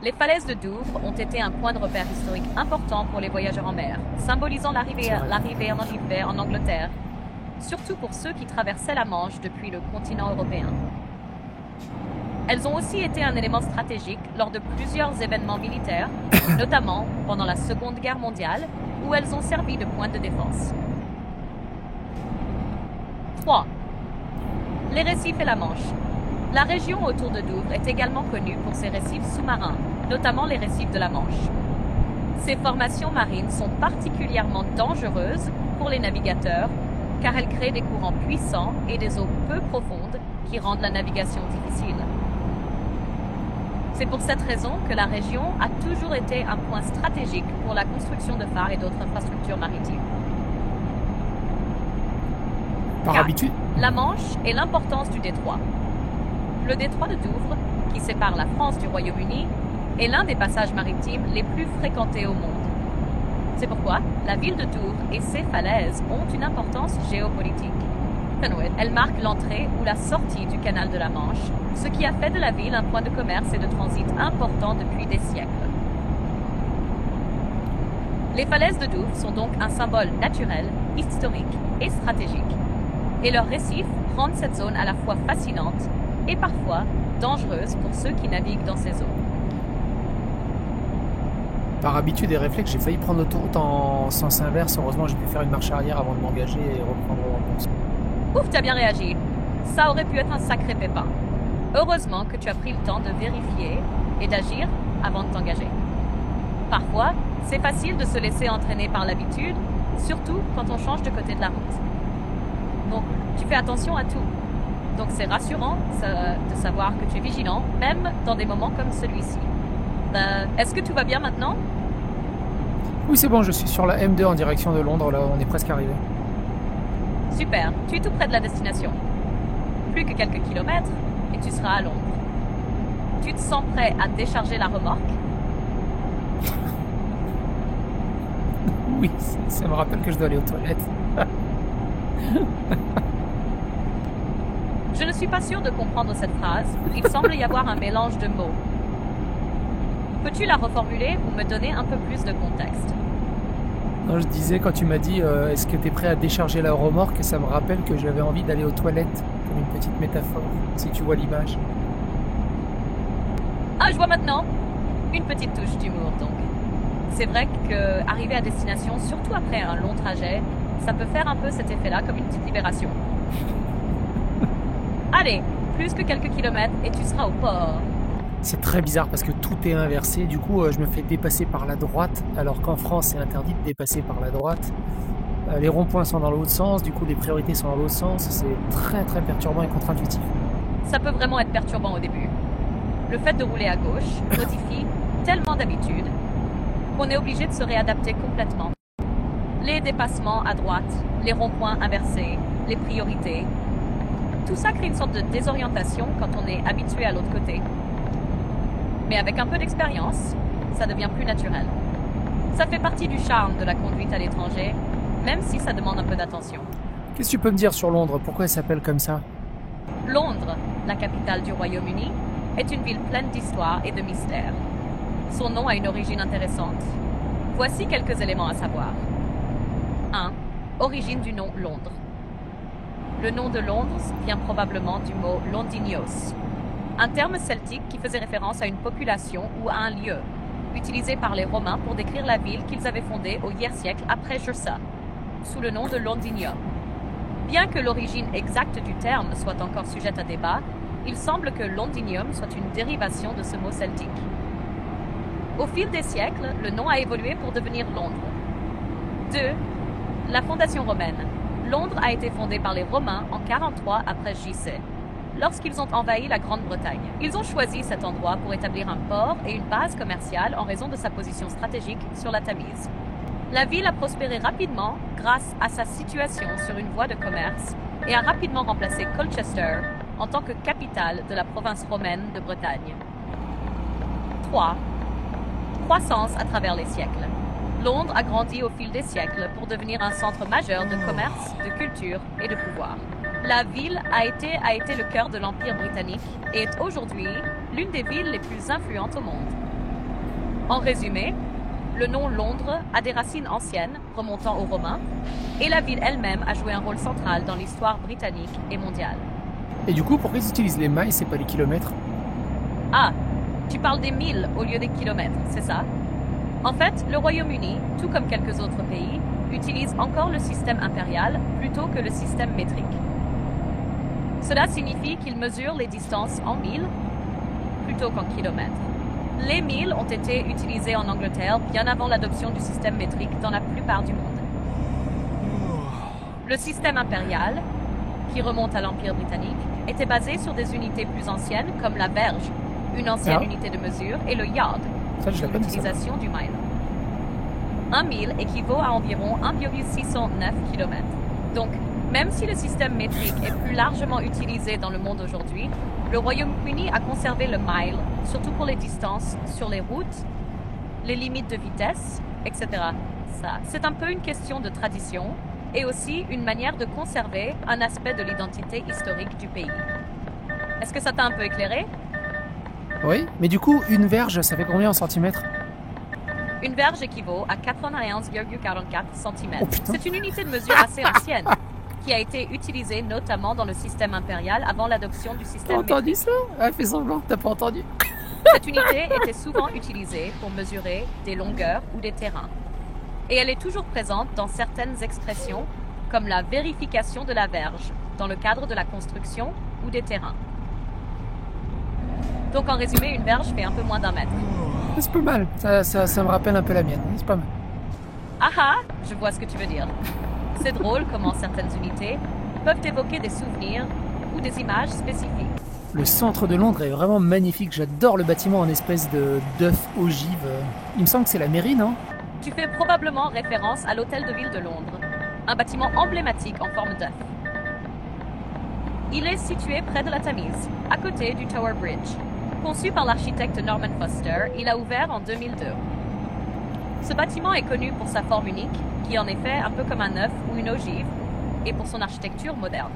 Les falaises de Douvres ont été un point de repère historique important pour les voyageurs en mer, symbolisant l'arrivée en Angleterre, surtout pour ceux qui traversaient la Manche depuis le continent européen. Elles ont aussi été un élément stratégique lors de plusieurs événements militaires, notamment pendant la Seconde Guerre mondiale, où elles ont servi de point de défense. 3. Les récifs et la Manche. La région autour de Douvres est également connue pour ses récifs sous-marins, notamment les récifs de la Manche. Ces formations marines sont particulièrement dangereuses pour les navigateurs, car elles créent des courants puissants et des eaux peu profondes qui rendent la navigation difficile. C'est pour cette raison que la région a toujours été un point stratégique pour la construction de phares et d'autres infrastructures maritimes. Par habitude. La Manche et l'importance du détroit. Le détroit de Douvres, qui sépare la France du Royaume-Uni, est l'un des passages maritimes les plus fréquentés au monde. C'est pourquoi la ville de Douvres et ses falaises ont une importance géopolitique. Elle marque l'entrée ou la sortie du canal de la Manche, ce qui a fait de la ville un point de commerce et de transit important depuis des siècles. Les falaises de Douvres sont donc un symbole naturel, historique et stratégique. Et leurs récifs rendent cette zone à la fois fascinante et parfois dangereuse pour ceux qui naviguent dans ces eaux. Par habitude et réflexe, j'ai failli prendre l'autoroute en sens inverse. Heureusement, j'ai pu faire une marche arrière avant de m'engager et reprendre en course. Ouf, t'as bien réagi. Ça aurait pu être un sacré pépin. Heureusement que tu as pris le temps de vérifier et d'agir avant de t'engager. Parfois, c'est facile de se laisser entraîner par l'habitude, surtout quand on change de côté de la route. Donc, tu fais attention à tout. Donc c'est rassurant de savoir que tu es vigilant, même dans des moments comme celui-ci. Est-ce que tout va bien maintenant? Oui, c'est bon, je suis sur la M2 en direction de Londres, là, on est presque arrivé. Super, tu es tout près de la destination. Plus que quelques kilomètres et tu seras à Londres. Tu te sens prêt à décharger la remorque? Oui, ça me rappelle que je dois aller aux toilettes. Je ne suis pas sûre de comprendre cette phrase. Il semble y avoir un mélange de mots. Peux-tu la reformuler ou me donner un peu plus de contexte? Non, je disais, quand tu m'as dit est-ce que tu es prêt à décharger la remorque, ça me rappelle que j'avais envie d'aller aux toilettes, comme une petite métaphore, si tu vois l'image. Ah, je vois maintenant. Une petite touche d'humour, donc. C'est vrai qu'arriver à destination, surtout après un long trajet, ça peut faire un peu cet effet-là, comme une petite libération. Allez, plus que quelques kilomètres et tu seras au port. C'est très bizarre parce que tout est inversé, du coup je me fais dépasser par la droite, alors qu'en France c'est interdit de dépasser par la droite. Les ronds-points sont dans l'autre sens, du coup les priorités sont dans l'autre sens, c'est très très perturbant et contre-intuitif. Ça peut vraiment être perturbant au début. Le fait de rouler à gauche modifie tellement d'habitudes qu'on est obligé de se réadapter complètement. Les dépassements à droite, les ronds-points inversés, les priorités, tout ça crée une sorte de désorientation quand on est habitué à l'autre côté. Mais avec un peu d'expérience, ça devient plus naturel. Ça fait partie du charme de la conduite à l'étranger, même si ça demande un peu d'attention. Qu'est-ce que tu peux me dire sur Londres? Pourquoi elle s'appelle comme ça? Londres, la capitale du Royaume-Uni, est une ville pleine d'histoire et de mystères. Son nom a une origine intéressante. Voici quelques éléments à savoir. 1. Origine du nom Londres. Le nom de Londres vient probablement du mot Londinos, un terme celtique qui faisait référence à une population ou à un lieu, utilisé par les Romains pour décrire la ville qu'ils avaient fondée au IIe siècle après Jursa, sous le nom de Londinium. Bien que l'origine exacte du terme soit encore sujette à débat, il semble que Londinium soit une dérivation de ce mot celtique. Au fil des siècles, le nom a évolué pour devenir Londres. 2. La fondation romaine. Londres a été fondée par les Romains en 43 après JC, lorsqu'ils ont envahi la Grande-Bretagne. Ils ont choisi cet endroit pour établir un port et une base commerciale en raison de sa position stratégique sur la Tamise. La ville a prospéré rapidement grâce à sa situation sur une voie de commerce et a rapidement remplacé Colchester en tant que capitale de la province romaine de Bretagne. 3. Croissance à travers les siècles. Londres a grandi au fil des siècles pour devenir un centre majeur de commerce, de culture et de pouvoir. La ville a été le cœur de l'Empire britannique et est aujourd'hui l'une des villes les plus influentes au monde. En résumé, le nom Londres a des racines anciennes remontant aux Romains et la ville elle-même a joué un rôle central dans l'histoire britannique et mondiale. Et du coup, pourquoi ils utilisent les miles et pas les kilomètres? Ah, tu parles des milles au lieu des kilomètres, c'est ça? En fait, le Royaume-Uni, tout comme quelques autres pays, utilise encore le système impérial plutôt que le système métrique. Cela signifie qu'ils mesurent les distances en milles plutôt qu'en kilomètres. Les milles ont été utilisés en Angleterre bien avant l'adoption du système métrique dans la plupart du monde. Le système impérial, qui remonte à l'Empire britannique, était basé sur des unités plus anciennes comme la verge, une ancienne unité de mesure, et le yard, l'utilisation du mile. Un mille équivaut à environ 1,609 km. Donc, même si le système métrique est plus largement utilisé dans le monde aujourd'hui, le Royaume-Uni a conservé le mile, surtout pour les distances sur les routes, les limites de vitesse, etc. Ça, c'est un peu une question de tradition et aussi une manière de conserver un aspect de l'identité historique du pays. Est-ce que ça t'a un peu éclairé? Oui, mais du coup, une verge, ça fait combien en centimètres? Une verge équivaut à 91,44 cm. Oh, putain. C'est une unité de mesure assez ancienne, qui a été utilisée notamment dans le système impérial avant l'adoption du système métrique. T'as entendu ça? Elle fait semblant, t'as pas entendu? Cette unité était souvent utilisée pour mesurer des longueurs ou des terrains. Et elle est toujours présente dans certaines expressions, comme la vérification de la verge, dans le cadre de la construction ou des terrains. Donc en résumé, une verge fait un peu moins d'1 mètre. C'est pas mal, ça me rappelle un peu la mienne, c'est pas mal. Ah ah, je vois ce que tu veux dire. C'est drôle comment certaines unités peuvent évoquer des souvenirs ou des images spécifiques. Le centre de Londres est vraiment magnifique. J'adore le bâtiment en espèce d'œuf ogive. Il me semble que c'est la mairie, non? Tu fais probablement référence à l'Hôtel de Ville de Londres, un bâtiment emblématique en forme d'œuf. Il est situé près de la Tamise, à côté du Tower Bridge. Conçu par l'architecte Norman Foster, il a ouvert en 2002. Ce bâtiment est connu pour sa forme unique, qui est en effet un peu comme un œuf ou une ogive, et pour son architecture moderne.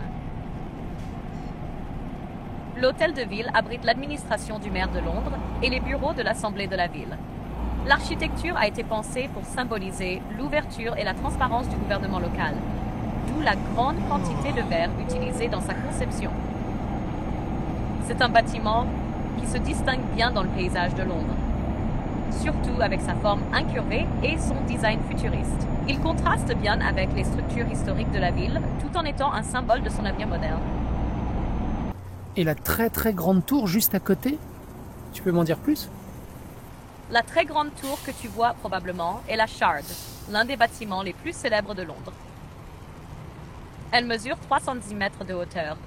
L'Hôtel de Ville abrite l'administration du maire de Londres et les bureaux de l'Assemblée de la ville. L'architecture a été pensée pour symboliser l'ouverture et la transparence du gouvernement local, d'où la grande quantité de verre utilisée dans sa conception. C'est un bâtiment qui se distingue bien dans le paysage de Londres, surtout avec sa forme incurvée et son design futuriste. Il contraste bien avec les structures historiques de la ville, tout en étant un symbole de son avenir moderne. Et la très très grande tour juste à côté, tu peux m'en dire plus? La très grande tour que tu vois probablement est la Shard, l'un des bâtiments les plus célèbres de Londres. Elle mesure 310 mètres de hauteur,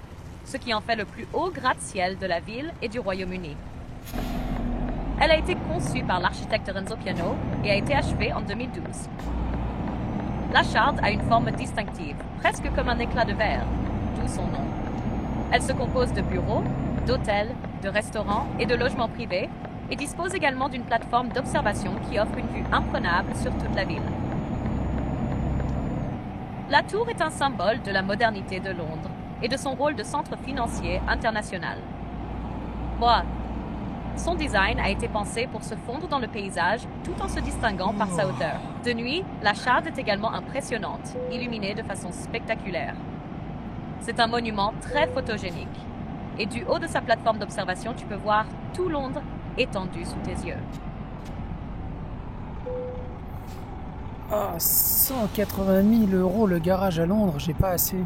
ce qui en fait le plus haut gratte-ciel de la ville et du Royaume-Uni. Elle a été conçue par l'architecte Renzo Piano et a été achevée en 2012. La Shard a une forme distinctive, presque comme un éclat de verre, d'où son nom. Elle se compose de bureaux, d'hôtels, de restaurants et de logements privés et dispose également d'une plateforme d'observation qui offre une vue imprenable sur toute la ville. La tour est un symbole de la modernité de Londres et de son rôle de centre financier international. Son design a été pensé pour se fondre dans le paysage tout en se distinguant par sa hauteur. De nuit, la Shard est également impressionnante, illuminée de façon spectaculaire. C'est un monument très photogénique. Et du haut de sa plateforme d'observation, tu peux voir tout Londres étendu sous tes yeux. Ah, 180 000 € le garage à Londres, j'ai pas assez.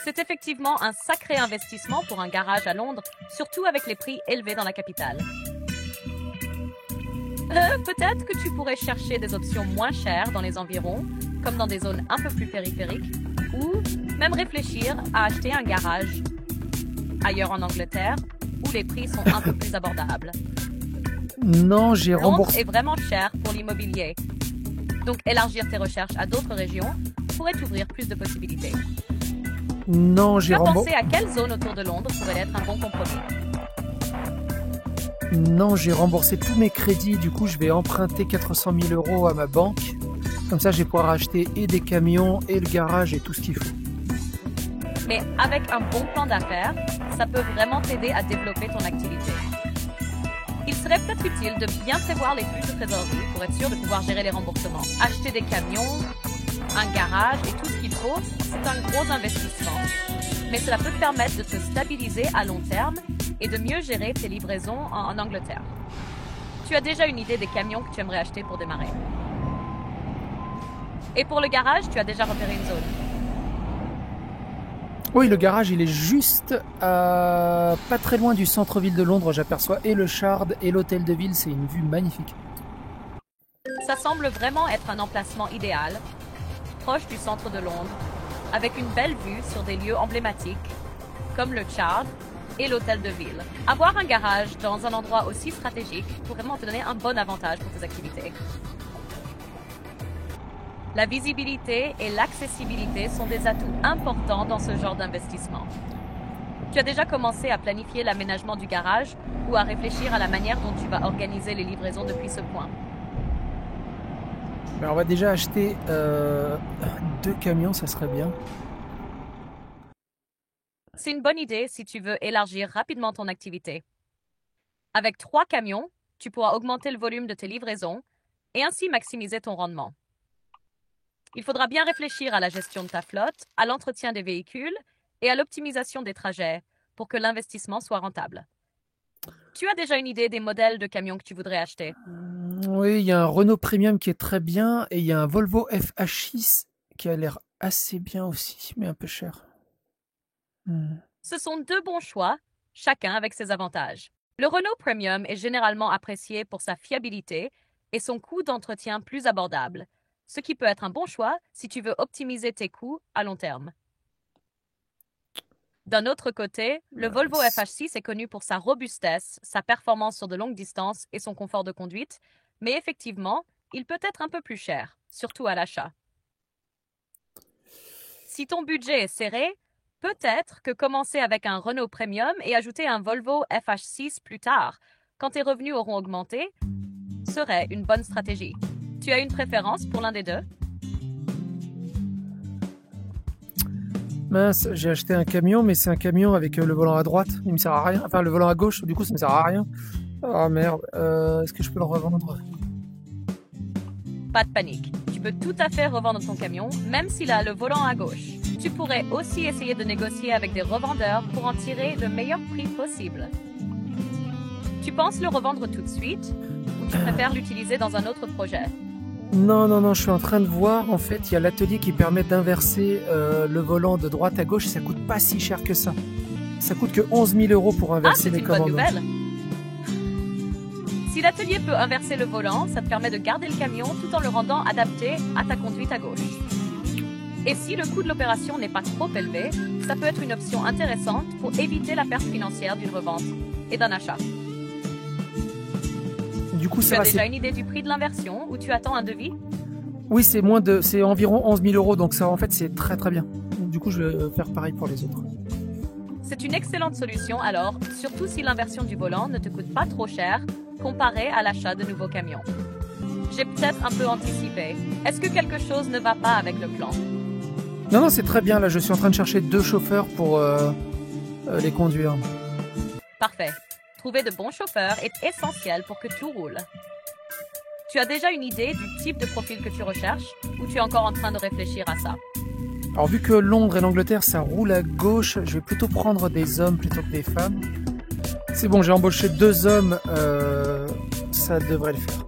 C'est effectivement un sacré investissement pour un garage à Londres, surtout avec les prix élevés dans la capitale. Peut-être que tu pourrais chercher des options moins chères dans les environs, comme dans des zones un peu plus périphériques, ou même réfléchir à acheter un garage ailleurs en Angleterre, où les prix sont un peu plus abordables. Non, j'ai Londres remboursé. est vraiment cher pour l'immobilier. Donc élargir tes recherches à d'autres régions pourrait t'ouvrir plus de possibilités. Non, Tu j'ai as remboursé. pensé à quelle zone autour de Londres pourrait être un bon compromis? Non, j'ai remboursé tous mes crédits. Du coup, je vais emprunter 400 000 € à ma banque. Comme ça, je vais pouvoir acheter et des camions et le garage et tout ce qu'il faut. Mais avec un bon plan d'affaires, ça peut vraiment t'aider à développer ton activité. Il serait peut-être utile de bien prévoir les flux de trésorerie pour être sûr de pouvoir gérer les remboursements. Acheter des camions, un garage et tout ce qu'il faut, c'est un gros investissement. Mais cela peut te permettre de te stabiliser à long terme et de mieux gérer tes livraisons en Angleterre. Tu as déjà une idée des camions que tu aimerais acheter pour démarrer. Et pour le garage, tu as déjà repéré une zone. Oui, le garage, il est juste pas très loin du centre-ville de Londres. J'aperçois et le Shard et l'hôtel de ville. C'est une vue magnifique. Ça semble vraiment être un emplacement idéal, proche du centre de Londres, avec une belle vue sur des lieux emblématiques, comme le Shard et l'hôtel de ville. Avoir un garage dans un endroit aussi stratégique pourrait vraiment te donner un bon avantage pour tes activités. La visibilité et l'accessibilité sont des atouts importants dans ce genre d'investissement. Tu as déjà commencé à planifier l'aménagement du garage ou à réfléchir à la manière dont tu vas organiser les livraisons depuis ce point. Ben, on va déjà acheter 2 camions, ça serait bien. C'est une bonne idée si tu veux élargir rapidement ton activité. Avec 3 camions, tu pourras augmenter le volume de tes livraisons et ainsi maximiser ton rendement. Il faudra bien réfléchir à la gestion de ta flotte, à l'entretien des véhicules et à l'optimisation des trajets pour que l'investissement soit rentable. Tu as déjà une idée des modèles de camions que tu voudrais acheter? Oui, il y a un Renault Premium qui est très bien et il y a un Volvo FH6 qui a l'air assez bien aussi, mais un peu cher. Ce sont 2 bons choix, chacun avec ses avantages. Le Renault Premium est généralement apprécié pour sa fiabilité et son coût d'entretien plus abordable, ce qui peut être un bon choix si tu veux optimiser tes coûts à long terme. D'un autre côté, le Volvo FH6 est connu pour sa robustesse, sa performance sur de longues distances et son confort de conduite, mais effectivement, il peut être un peu plus cher, surtout à l'achat. Si ton budget est serré, peut-être que commencer avec un Renault Premium et ajouter un Volvo FH6 plus tard, quand tes revenus auront augmenté, serait une bonne stratégie. Tu as une préférence pour l'un des deux? Mince, j'ai acheté un camion, mais c'est un camion avec le volant à droite. Il me sert à rien. Enfin, le volant à gauche, du coup, ça me sert à rien. Ah merde, est-ce que je peux le revendre? Pas de panique. Tu peux tout à fait revendre ton camion, même s'il a le volant à gauche. Tu pourrais aussi essayer de négocier avec des revendeurs pour en tirer le meilleur prix possible. Tu penses le revendre tout de suite ou tu préfères l'utiliser dans un autre projet? Non, je suis en train de voir. En fait, il y a l'atelier qui permet d'inverser le volant de droite à gauche. Ça coûte pas si cher que ça. Ça coûte que 11 000 € pour inverser les commandes. Ah, c'est une bonne nouvelle. Si l'atelier peut inverser le volant, ça te permet de garder le camion tout en le rendant adapté à ta conduite à gauche. Et si le coût de l'opération n'est pas trop élevé, ça peut être une option intéressante pour éviter la perte financière d'une revente et d'un achat. Du coup, tu as déjà une idée du prix de l'inversion ou tu attends un devis? Oui, c'est environ 11 000 €, donc ça, en fait, c'est très très bien. Du coup, je vais faire pareil pour les autres. C'est une excellente solution alors, surtout si l'inversion du volant ne te coûte pas trop cher comparé à l'achat de nouveaux camions. J'ai peut-être un peu anticipé. Est-ce que quelque chose ne va pas avec le plan? Non, c'est très bien. Là, je suis en train de chercher 2 chauffeurs pour les conduire. Parfait. Trouver de bons chauffeurs est essentiel pour que tout roule. Tu as déjà une idée du type de profil que tu recherches ou tu es encore en train de réfléchir à ça? Alors, vu que Londres et l'Angleterre, ça roule à gauche, je vais plutôt prendre des hommes plutôt que des femmes. C'est bon, j'ai embauché 2 hommes, ça devrait le faire.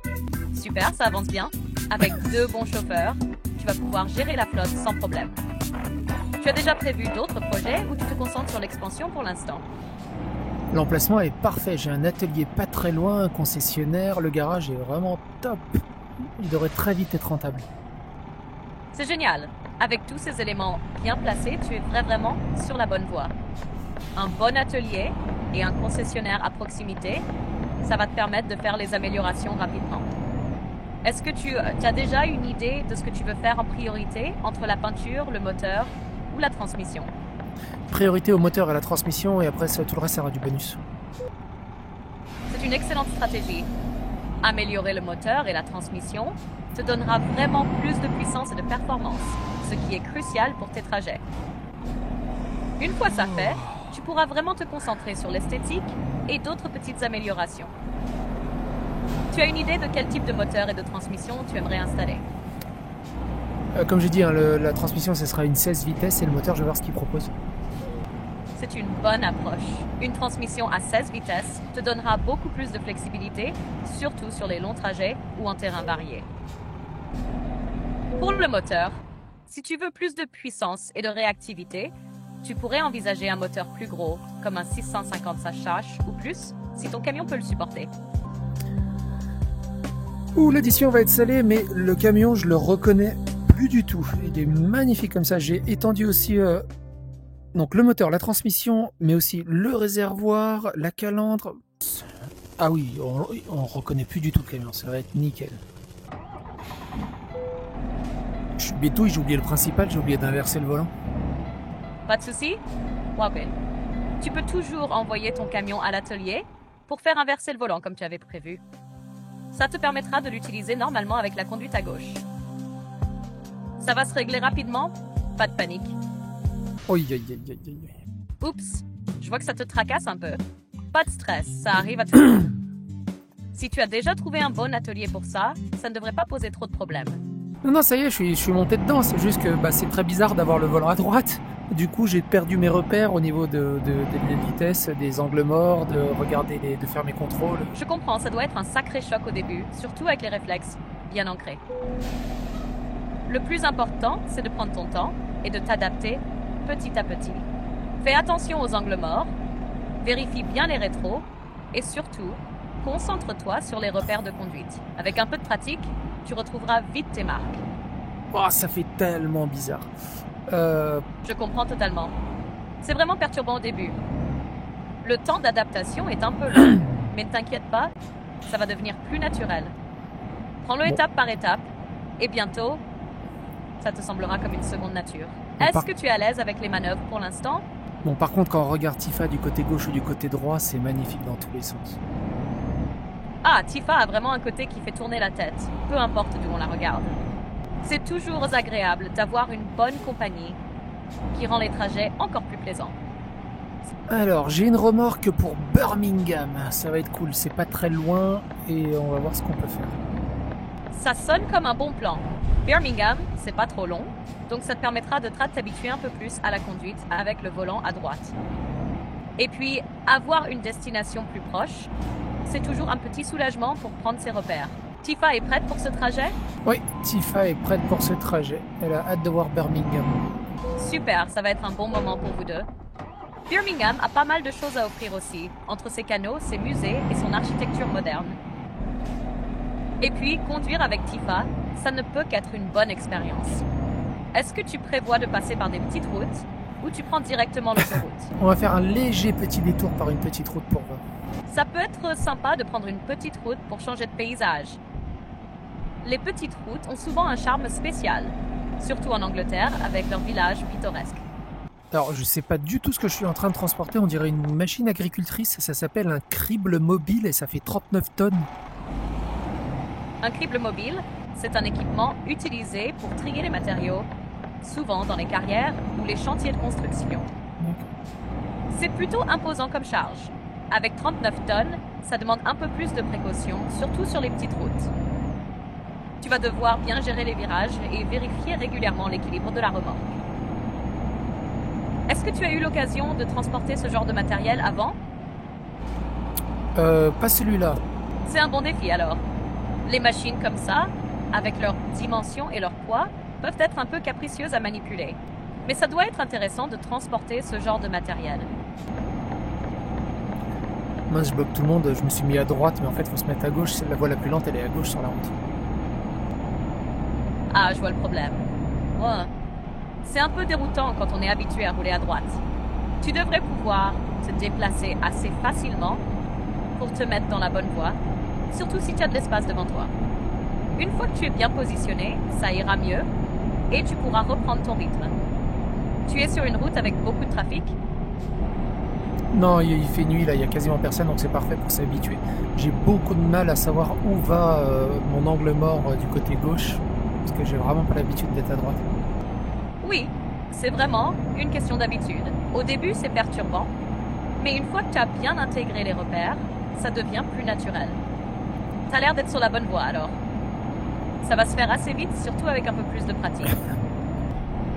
Super, ça avance bien. Avec 2 bons chauffeurs, tu vas pouvoir gérer la flotte sans problème. Tu as déjà prévu d'autres projets ou tu te concentres sur l'expansion pour l'instant? L'emplacement est parfait, j'ai un atelier pas très loin, un concessionnaire, le garage est vraiment top. Il devrait très vite être rentable. C'est génial. Avec tous ces éléments bien placés, tu es vraiment sur la bonne voie. Un bon atelier et un concessionnaire à proximité, ça va te permettre de faire les améliorations rapidement. Est-ce que tu as déjà une idée de ce que tu veux faire en priorité entre la peinture, le moteur ou la transmission? Priorité au moteur et à la transmission et après tout le reste sera du bonus. C'est une excellente stratégie. Améliorer le moteur et la transmission te donnera vraiment plus de puissance et de performance, ce qui est crucial pour tes trajets. Une fois ça fait, tu pourras vraiment te concentrer sur l'esthétique et d'autres petites améliorations. Tu as une idée de quel type de moteur et de transmission tu aimerais installer? Comme j'ai dit, la transmission, ce sera une 16 vitesses et le moteur, je vais voir ce qu'il propose. C'est une bonne approche. Une transmission à 16 vitesses te donnera beaucoup plus de flexibilité, surtout sur les longs trajets ou en terrain varié. Pour le moteur, si tu veux plus de puissance et de réactivité, tu pourrais envisager un moteur plus gros, comme un 650 SH ou plus, si ton camion peut le supporter. Ouh, l'addition va être salée, mais le camion, je le reconnais plus du tout. Il est magnifique comme ça. J'ai étendu aussi donc le moteur, la transmission, mais aussi le réservoir, la calandre. Ah oui, on reconnaît plus du tout le camion. Ça va être nickel. Je suis bétouille, j'ai oublié le principal, j'ai oublié d'inverser le volant. Pas de souci? Ok. Tu peux toujours envoyer ton camion à l'atelier pour faire inverser le volant comme tu avais prévu. Ça te permettra de l'utiliser normalement avec la conduite à gauche. Ça va se régler rapidement, pas de panique. Oups, je vois que ça te tracasse un peu. Pas de stress, ça arrive à tout le monde. Si tu as déjà trouvé un bon atelier pour ça, ça ne devrait pas poser trop de problèmes. Non, ça y est, je suis monté dedans. C'est juste que c'est très bizarre d'avoir le volant à droite. Du coup, j'ai perdu mes repères au niveau des vitesses, des angles morts, de faire mes contrôles. Je comprends, ça doit être un sacré choc au début, surtout avec les réflexes bien ancrés. Le plus important, c'est de prendre ton temps et de t'adapter petit à petit. Fais attention aux angles morts, vérifie bien les rétros et surtout, concentre-toi sur les repères de conduite. Avec un peu de pratique, tu retrouveras vite tes marques. Oh, ça fait tellement bizarre. Je comprends totalement. C'est vraiment perturbant au début. Le temps d'adaptation est un peu long, mais ne t'inquiète pas, ça va devenir plus naturel. Prends-le étape par étape, et bientôt, ça te semblera comme une seconde nature. Est-ce que tu es à l'aise avec les manœuvres pour l'instant? Bon, par contre, quand on regarde Tifa du côté gauche ou du côté droit, c'est magnifique dans tous les sens. Ah, Tifa a vraiment un côté qui fait tourner la tête, peu importe d'où on la regarde. C'est toujours agréable d'avoir une bonne compagnie qui rend les trajets encore plus plaisants. Alors, j'ai une remorque pour Birmingham. Ça va être cool, c'est pas très loin et on va voir ce qu'on peut faire. Ça sonne comme un bon plan. Birmingham, c'est pas trop long, donc ça te permettra de t'habituer un peu plus à la conduite avec le volant à droite. Et puis, avoir une destination plus proche, c'est toujours un petit soulagement pour prendre ses repères. Tifa est prête pour ce trajet? Oui, Tifa est prête pour ce trajet. Elle a hâte de voir Birmingham. Super, ça va être un bon moment pour vous deux. Birmingham a pas mal de choses à offrir aussi, entre ses canaux, ses musées et son architecture moderne. Et puis, conduire avec Tifa, ça ne peut qu'être une bonne expérience. Est-ce que tu prévois de passer par des petites routes ou tu prends directement l'autoroute? On va faire un léger petit détour par une petite route pour voir. Ça peut être sympa de prendre une petite route pour changer de paysage. Les petites routes ont souvent un charme spécial, surtout en Angleterre avec leurs villages pittoresques. Alors, je sais pas du tout ce que je suis en train de transporter. On dirait une machine agricultrice. Ça s'appelle un crible mobile et ça fait 39 tonnes. Un crible mobile, c'est un équipement utilisé pour trier les matériaux, souvent dans les carrières ou les chantiers de construction. C'est plutôt imposant comme charge. Avec 39 tonnes, ça demande un peu plus de précaution, surtout sur les petites routes. Tu vas devoir bien gérer les virages et vérifier régulièrement l'équilibre de la remorque. Est-ce que tu as eu l'occasion de transporter ce genre de matériel avant? Pas celui-là. C'est un bon défi alors. Les machines comme ça, avec leurs dimensions et leur poids, peuvent être un peu capricieuses à manipuler. Mais ça doit être intéressant de transporter ce genre de matériel. Mince, je bloque tout le monde. Je me suis mis à droite, mais en fait, il faut se mettre à gauche. C'est la voie la plus lente, elle est à gauche sur la route. Ah, je vois le problème. Ouais. C'est un peu déroutant quand on est habitué à rouler à droite. Tu devrais pouvoir te déplacer assez facilement pour te mettre dans la bonne voie, surtout si tu as de l'espace devant toi. Une fois que tu es bien positionné, ça ira mieux et tu pourras reprendre ton rythme. Tu es sur une route avec beaucoup de trafic? Non, il fait nuit, là, il y a quasiment personne, donc c'est parfait pour s'habituer. J'ai beaucoup de mal à savoir où va mon angle mort du côté gauche, parce que j'ai vraiment pas l'habitude d'être à droite. Oui, c'est vraiment une question d'habitude. Au début, c'est perturbant, mais une fois que tu as bien intégré les repères, ça devient plus naturel. T'as l'air d'être sur la bonne voie alors. Ça va se faire assez vite, surtout avec un peu plus de pratique.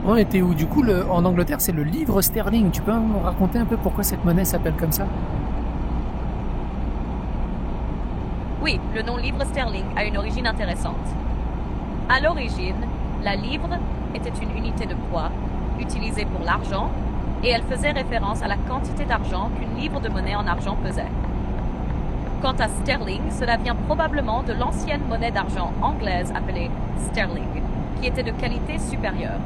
On était où? Du coup, en Angleterre, c'est le livre sterling. Tu peux me raconter un peu pourquoi cette monnaie s'appelle comme ça? Oui, le nom livre sterling a une origine intéressante. À l'origine, la livre était une unité de poids utilisée pour l'argent et elle faisait référence à la quantité d'argent qu'une livre de monnaie en argent pesait. Quant à sterling, cela vient probablement de l'ancienne monnaie d'argent anglaise appelée sterling, qui était de qualité supérieure.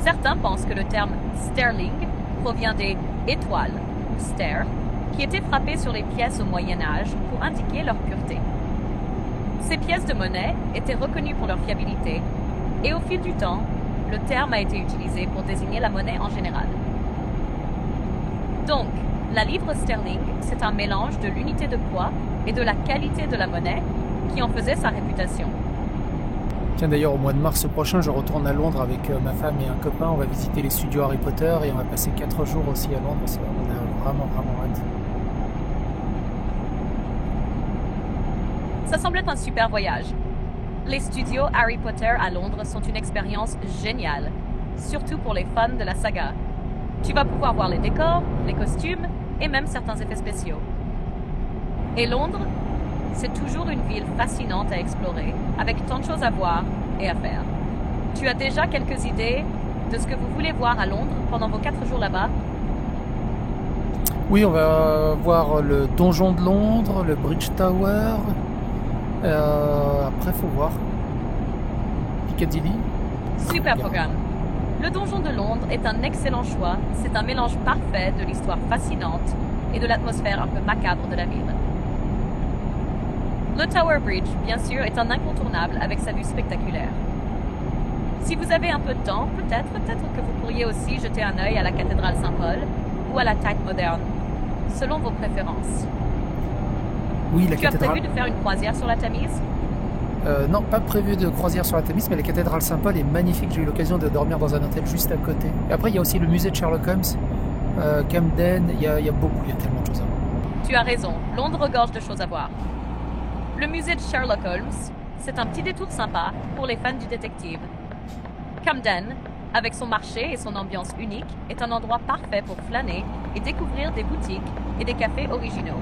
Certains pensent que le terme sterling provient des étoiles, ou ster, qui étaient frappées sur les pièces au Moyen Âge pour indiquer leur pureté. Ces pièces de monnaie étaient reconnues pour leur fiabilité, et au fil du temps, le terme a été utilisé pour désigner la monnaie en général. Donc, la livre sterling, c'est un mélange de l'unité de poids et de la qualité de la monnaie qui en faisait sa réputation. Tiens, d'ailleurs, au mois de mars prochain, je retourne à Londres avec ma femme et un copain. On va visiter les studios Harry Potter et on va passer 4 jours aussi à Londres. On a vraiment hâte. Ça semble être un super voyage. Les studios Harry Potter à Londres sont une expérience géniale, surtout pour les fans de la saga. Tu vas pouvoir voir les décors, les costumes et même certains effets spéciaux. Et Londres, c'est toujours une ville fascinante à explorer, avec tant de choses à voir et à faire. Tu as déjà quelques idées de ce que vous voulez voir à Londres pendant vos 4 jours là-bas? Oui, on va voir le donjon de Londres, le Bridge Tower. Après, faut voir. Piccadilly. Super programme. Le Donjon de Londres est un excellent choix. C'est un mélange parfait de l'histoire fascinante et de l'atmosphère un peu macabre de la ville. Le Tower Bridge, bien sûr, est un incontournable avec sa vue spectaculaire. Si vous avez un peu de temps, peut-être que vous pourriez aussi jeter un œil à la cathédrale Saint-Paul ou à la Tate moderne, selon vos préférences. Oui, la Tu as cathédrale. prévu de faire une croisière sur la Tamise? Non, pas prévu de croisière sur la Tamise, mais la cathédrale Saint-Paul est magnifique. J'ai eu l'occasion de dormir dans un hôtel juste à côté. Et après, il y a aussi le musée de Sherlock Holmes, Camden. Il y a tellement de choses à voir. Tu as raison, Londres regorge de choses à voir. Le musée de Sherlock Holmes, c'est un petit détour sympa pour les fans du détective. Camden, avec son marché et son ambiance unique, est un endroit parfait pour flâner et découvrir des boutiques et des cafés originaux.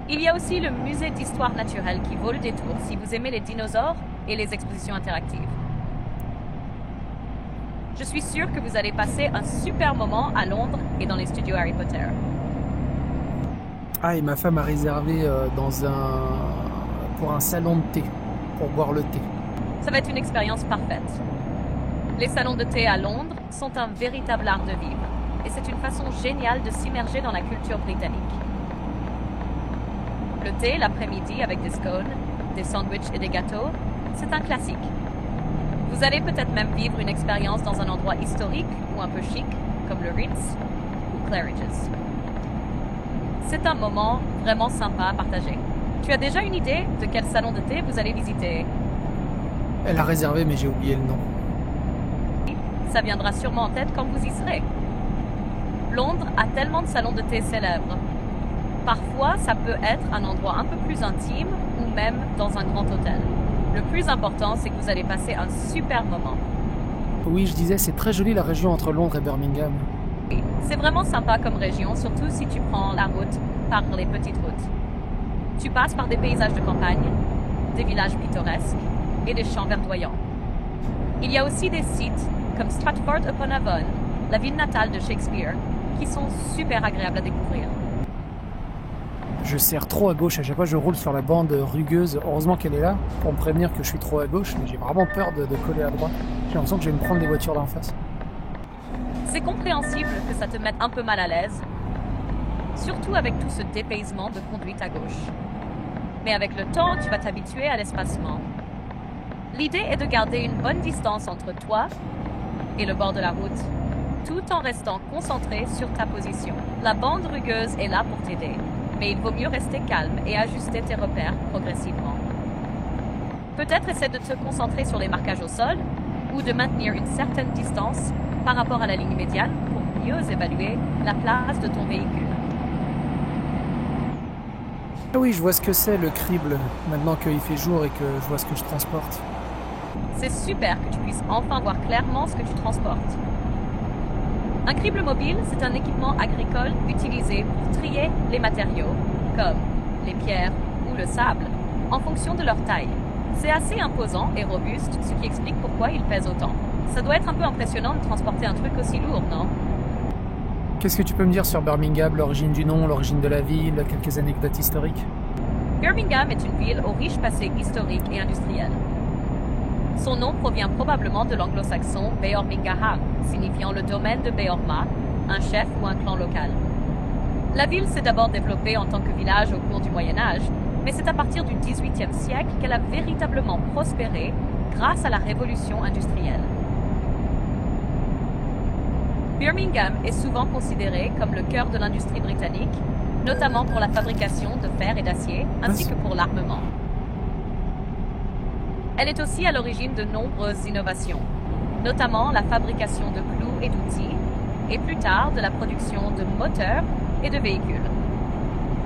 Il y a aussi le musée d'histoire naturelle qui vaut le détour si vous aimez les dinosaures et les expositions interactives. Je suis sûre que vous allez passer un super moment à Londres et dans les studios Harry Potter. Ah, et ma femme a réservé pour un salon de thé, pour boire le thé. Ça va être une expérience parfaite. Les salons de thé à Londres sont un véritable art de vivre et c'est une façon géniale de s'immerger dans la culture britannique. Le thé l'après-midi avec des scones, des sandwichs et des gâteaux, c'est un classique. Vous allez peut-être même vivre une expérience dans un endroit historique ou un peu chic, comme le Ritz ou Claridge's. C'est un moment vraiment sympa à partager. Tu as déjà une idée de quel salon de thé vous allez visiter? Elle a réservé, mais j'ai oublié le nom. Ça viendra sûrement en tête quand vous y serez. Londres a tellement de salons de thé célèbres. Parfois, ça peut être un endroit un peu plus intime ou même dans un grand hôtel. Le plus important, c'est que vous allez passer un super moment. Oui, je disais, c'est très joli la région entre Londres et Birmingham. C'est vraiment sympa comme région, surtout si tu prends la route par les petites routes. Tu passes par des paysages de campagne, des villages pittoresques et des champs verdoyants. Il y a aussi des sites comme Stratford-upon-Avon, la ville natale de Shakespeare, qui sont super agréables à découvrir. Je serre trop à gauche, à chaque fois je roule sur la bande rugueuse. Heureusement qu'elle est là pour me prévenir que je suis trop à gauche, mais j'ai vraiment peur de coller à droite. J'ai l'impression que je vais me prendre des voitures d'en face. C'est compréhensible que ça te mette un peu mal à l'aise, surtout avec tout ce dépaysement de conduite à gauche. Mais avec le temps, tu vas t'habituer à l'espacement. L'idée est de garder une bonne distance entre toi et le bord de la route, tout en restant concentré sur ta position. La bande rugueuse est là pour t'aider, mais il vaut mieux rester calme et ajuster tes repères progressivement. Peut-être essaie de te concentrer sur les marquages au sol ou de maintenir une certaine distance par rapport à la ligne médiane pour mieux évaluer la place de ton véhicule. Ah oui, je vois ce que c'est le crible, maintenant qu'il fait jour et que je vois ce que je transporte. C'est super que tu puisses enfin voir clairement ce que tu transportes. Un crible mobile, c'est un équipement agricole utilisé pour trier les matériaux, comme les pierres ou le sable, en fonction de leur taille. C'est assez imposant et robuste, ce qui explique pourquoi il pèse autant. Ça doit être un peu impressionnant de transporter un truc aussi lourd, non? Qu'est-ce que tu peux me dire sur Birmingham, l'origine du nom, l'origine de la ville, quelques anecdotes historiques? Birmingham est une ville au riche passé historique et industriel. Son nom provient probablement de l'anglo-saxon Beormingaha, signifiant le domaine de Beorma, un chef ou un clan local. La ville s'est d'abord développée en tant que village au cours du Moyen-Âge, mais c'est à partir du XVIIIe siècle qu'elle a véritablement prospéré grâce à la révolution industrielle. Birmingham est souvent considéré comme le cœur de l'industrie britannique, notamment pour la fabrication de fer et d'acier, ainsi que pour l'armement. Elle est aussi à l'origine de nombreuses innovations, notamment la fabrication de clous et d'outils, et plus tard de la production de moteurs et de véhicules.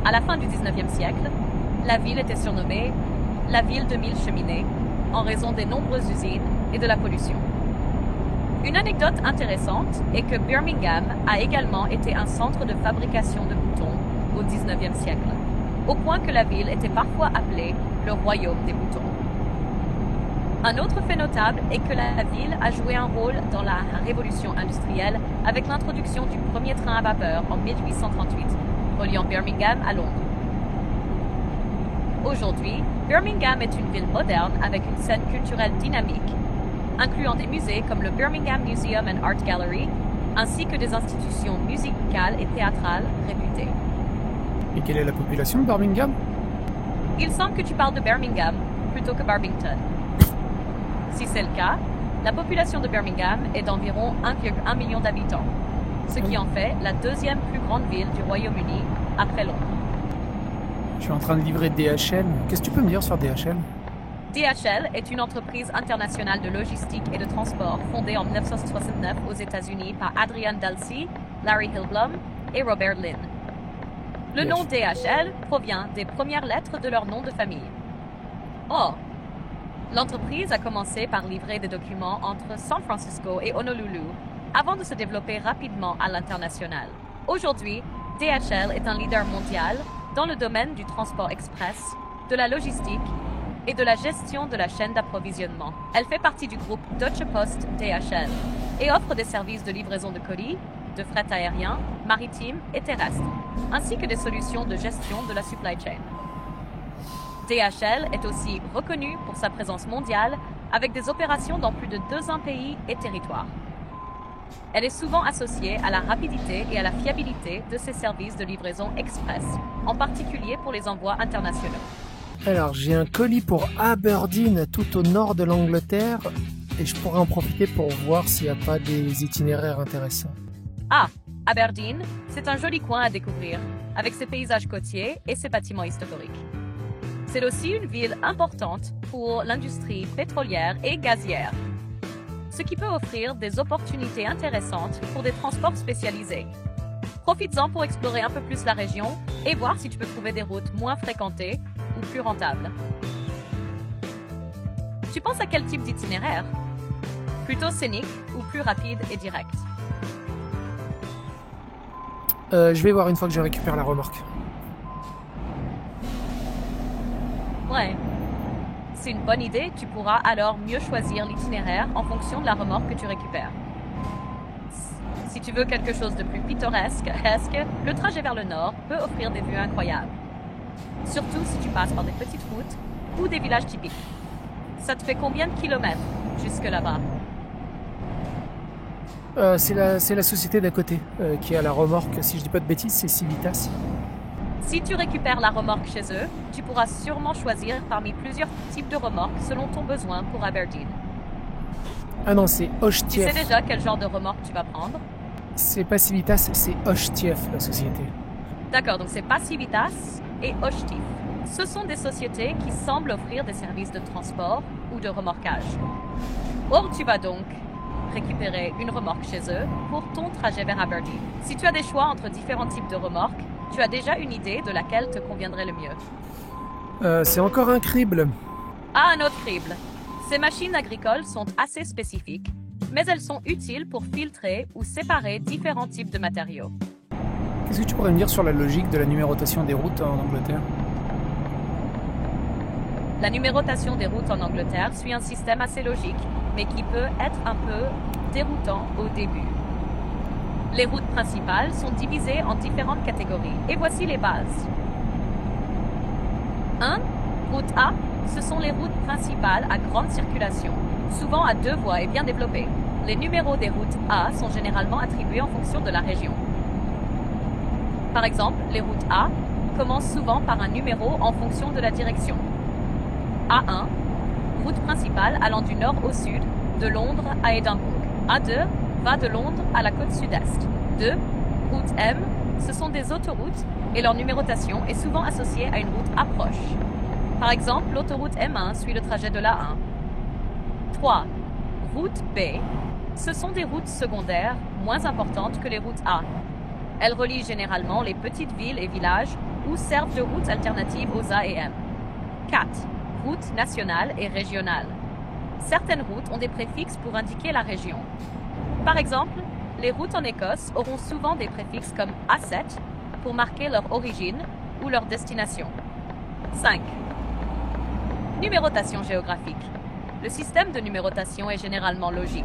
À la fin du XIXe siècle, la ville était surnommée la ville de 1000 cheminées, en raison des nombreuses usines et de la pollution. Une anecdote intéressante est que Birmingham a également été un centre de fabrication de boutons au XIXe siècle, au point que la ville était parfois appelée le royaume des boutons. Un autre fait notable est que la ville a joué un rôle dans la révolution industrielle avec l'introduction du premier train à vapeur en 1838, reliant Birmingham à Londres. Aujourd'hui, Birmingham est une ville moderne avec une scène culturelle dynamique, incluant des musées comme le Birmingham Museum and Art Gallery, ainsi que des institutions musicales et théâtrales réputées. Et quelle est la population de Birmingham? Il semble que tu parles de Birmingham plutôt que Barbington. Si c'est le cas, la population de Birmingham est d'environ 1,1 million d'habitants, ce qui en fait la deuxième plus grande ville du Royaume-Uni après Londres. Je suis en train de livrer DHL. Qu'est-ce que tu peux me dire sur DHL? DHL est une entreprise internationale de logistique et de transport fondée en 1969 aux États-Unis par Adrian Delsey, Larry Hillblom et Robert Lynn. Le nom DHL provient des premières lettres de leur nom de famille. Or, l'entreprise a commencé par livrer des documents entre San Francisco et Honolulu avant de se développer rapidement à l'international. Aujourd'hui, DHL est un leader mondial dans le domaine du transport express, de la logistique et de la gestion de la chaîne d'approvisionnement. Elle fait partie du groupe Deutsche Post DHL et offre des services de livraison de colis, de fret aérien, maritime et terrestre, ainsi que des solutions de gestion de la supply chain. DHL est aussi reconnue pour sa présence mondiale avec des opérations dans plus de 200 pays et territoires. Elle est souvent associée à la rapidité et à la fiabilité de ses services de livraison express, en particulier pour les envois internationaux. Alors, j'ai un colis pour Aberdeen, tout au nord de l'Angleterre, et je pourrais en profiter pour voir s'il n'y a pas des itinéraires intéressants. Ah, Aberdeen, c'est un joli coin à découvrir, avec ses paysages côtiers et ses bâtiments historiques. C'est aussi une ville importante pour l'industrie pétrolière et gazière, ce qui peut offrir des opportunités intéressantes pour des transports spécialisés. Profites-en pour explorer un peu plus la région et voir si tu peux trouver des routes moins fréquentées ou plus rentables. Tu penses à quel type d'itinéraire? Plutôt scénique ou plus rapide et direct? Je vais voir une fois que je récupère la remorque. Ouais. C'est une bonne idée, tu pourras alors mieux choisir l'itinéraire en fonction de la remorque que tu récupères. Si tu veux quelque chose de plus pittoresque, le trajet vers le nord peut offrir des vues incroyables. Surtout si tu passes par des petites routes ou des villages typiques. Ça te fait combien de kilomètres jusque là-bas? C'est la société d'à côté qui a la remorque. Si je dis pas de bêtises, c'est Civitas. Si tu récupères la remorque chez eux, tu pourras sûrement choisir parmi plusieurs types de remorques selon ton besoin pour Aberdeen. Ah non, c'est Tu Oshtief. sais déjà quel genre de remorque tu vas prendre? C'est pas Civitas, c'est Oshtief, la société. D'accord, donc c'est pas Civitas et Oshtief. Ce sont des sociétés qui semblent offrir des services de transport ou de remorquage. Or, tu vas donc récupérer une remorque chez eux pour ton trajet vers Aberdeen. Si tu as des choix entre différents types de remorques, tu as déjà une idée de laquelle te conviendrait le mieux. C'est encore un crible. Ah, un autre crible. Ces machines agricoles sont assez spécifiques, mais elles sont utiles pour filtrer ou séparer différents types de matériaux. Qu'est-ce que tu pourrais me dire sur la logique de la numérotation des routes en Angleterre? La numérotation des routes en Angleterre suit un système assez logique, mais qui peut être un peu déroutant au début. Les routes principales sont divisées en différentes catégories, et voici les bases. 1. Route A, ce sont les routes principales à grande circulation, souvent à 2 voies et bien développées. Les numéros des routes A sont généralement attribués en fonction de la région. Par exemple, les routes A commencent souvent par un numéro en fonction de la direction. A1, route principale allant du nord au sud, de Londres à Édimbourg. A2 va de Londres à la côte sud-est. 2. Route M, ce sont des autoroutes et leur numérotation est souvent associée à une route approche. Par exemple, l'autoroute M1 suit le trajet de l'A1. 3. Route B, ce sont des routes secondaires moins importantes que les routes A. Elles relient généralement les petites villes et villages ou servent de routes alternatives aux A et M. 4. Routes nationales et régionales. Certaines routes ont des préfixes pour indiquer la région. Par exemple, les routes en Écosse auront souvent des préfixes comme A7 pour marquer leur origine ou leur destination. 5. Numérotation géographique. Le système de numérotation est généralement logique,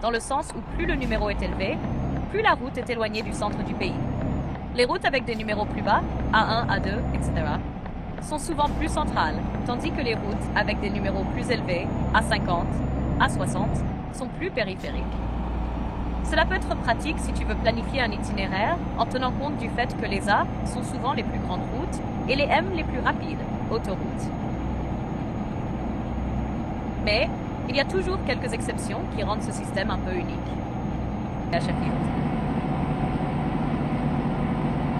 dans le sens où plus le numéro est élevé, plus la route est éloignée du centre du pays. Les routes avec des numéros plus bas, A1, A2, etc., sont souvent plus centrales, tandis que les routes avec des numéros plus élevés, A50, A60, sont plus périphériques. Cela peut être pratique si tu veux planifier un itinéraire en tenant compte du fait que les A sont souvent les plus grandes routes et les M les plus rapides, autoroutes. Mais il y a toujours quelques exceptions qui rendent ce système un peu unique. À Sheffield.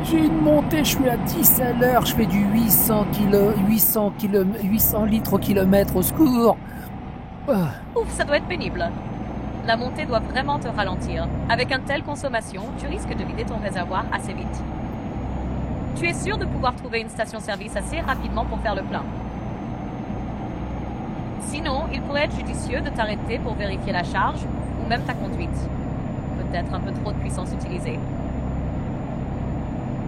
J'ai une montée, je suis à 10 à l'heure, je fais du 800 litres au kilomètre, au secours. Ouf, ça doit être pénible. La montée doit vraiment te ralentir. Avec une telle consommation, tu risques de vider ton réservoir assez vite. Tu es sûr de pouvoir trouver une station-service assez rapidement pour faire le plein. Sinon, il pourrait être judicieux de t'arrêter pour vérifier la charge ou même ta conduite. Peut-être un peu trop de puissance utilisée.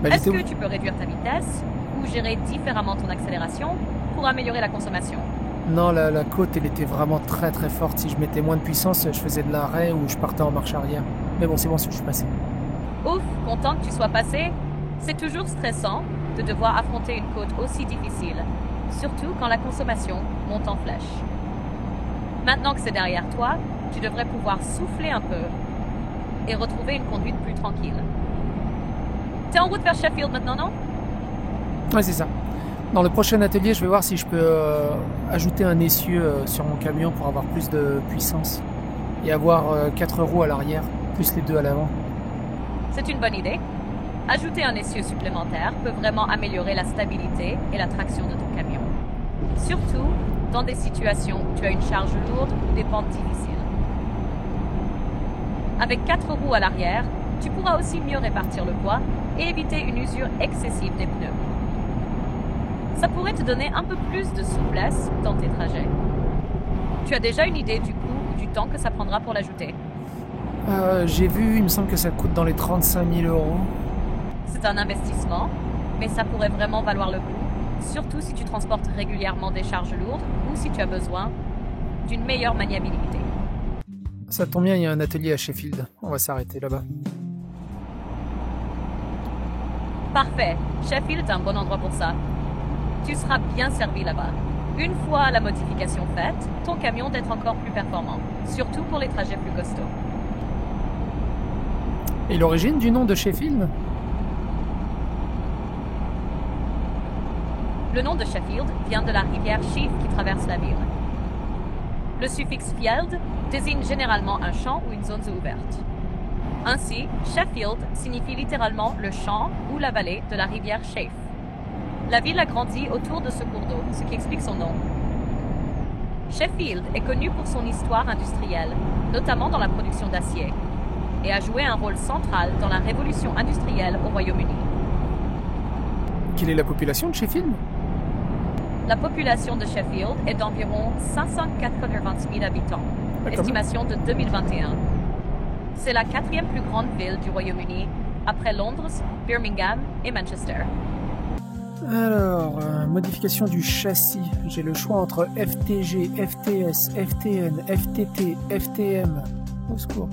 Est-ce que tu peux réduire ta vitesse ou gérer différemment ton accélération pour améliorer la consommation? Non, la côte, elle était vraiment très très forte. Si je mettais moins de puissance, je faisais de l'arrêt ou je partais en marche arrière. Mais bon, c'est bon, je suis passé. Ouf, content que tu sois passé. C'est toujours stressant de devoir affronter une côte aussi difficile, surtout quand la consommation monte en flèche. Maintenant que c'est derrière toi, tu devrais pouvoir souffler un peu et retrouver une conduite plus tranquille. T'es en route vers Sheffield maintenant, non? Ouais, c'est ça. Dans le prochain atelier, je vais voir si je peux ajouter un essieu sur mon camion pour avoir plus de puissance et avoir 4 roues à l'arrière, plus les 2 à l'avant. C'est une bonne idée. Ajouter un essieu supplémentaire peut vraiment améliorer la stabilité et la traction de ton camion. Surtout dans des situations où tu as une charge lourde ou des pentes difficiles. Avec 4 roues à l'arrière, tu pourras aussi mieux répartir le poids et éviter une usure excessive des pneus. Ça pourrait te donner un peu plus de souplesse dans tes trajets. Tu as déjà une idée du coût ou du temps que ça prendra pour l'ajouter? J'ai vu, il me semble que ça coûte dans les 35 000 €. C'est un investissement, mais ça pourrait vraiment valoir le coup, surtout si tu transportes régulièrement des charges lourdes ou si tu as besoin d'une meilleure maniabilité. Ça tombe bien, il y a un atelier à Sheffield. On va s'arrêter là-bas. Parfait. Sheffield est un bon endroit pour ça. Tu seras bien servi là-bas. Une fois la modification faite, ton camion d'être encore plus performant, surtout pour les trajets plus costauds. Et l'origine du nom de Sheffield? Le nom de Sheffield vient de la rivière Sheaf qui traverse la ville. Le suffixe field désigne généralement un champ ou une zone ouverte. Ainsi, Sheffield signifie littéralement le champ ou la vallée de la rivière Sheaf. La ville a grandi autour de ce cours d'eau, ce qui explique son nom. Sheffield est connu pour son histoire industrielle, notamment dans la production d'acier, et a joué un rôle central dans la révolution industrielle au Royaume-Uni. Quelle est la population de Sheffield? La population de Sheffield est d'environ 580 000 habitants, estimation de 2021. C'est la 4e plus grande ville du Royaume-Uni, après Londres, Birmingham et Manchester. Alors, modification du châssis. J'ai le choix entre FTG, FTS, FTN, FTT, FTM. Au secours.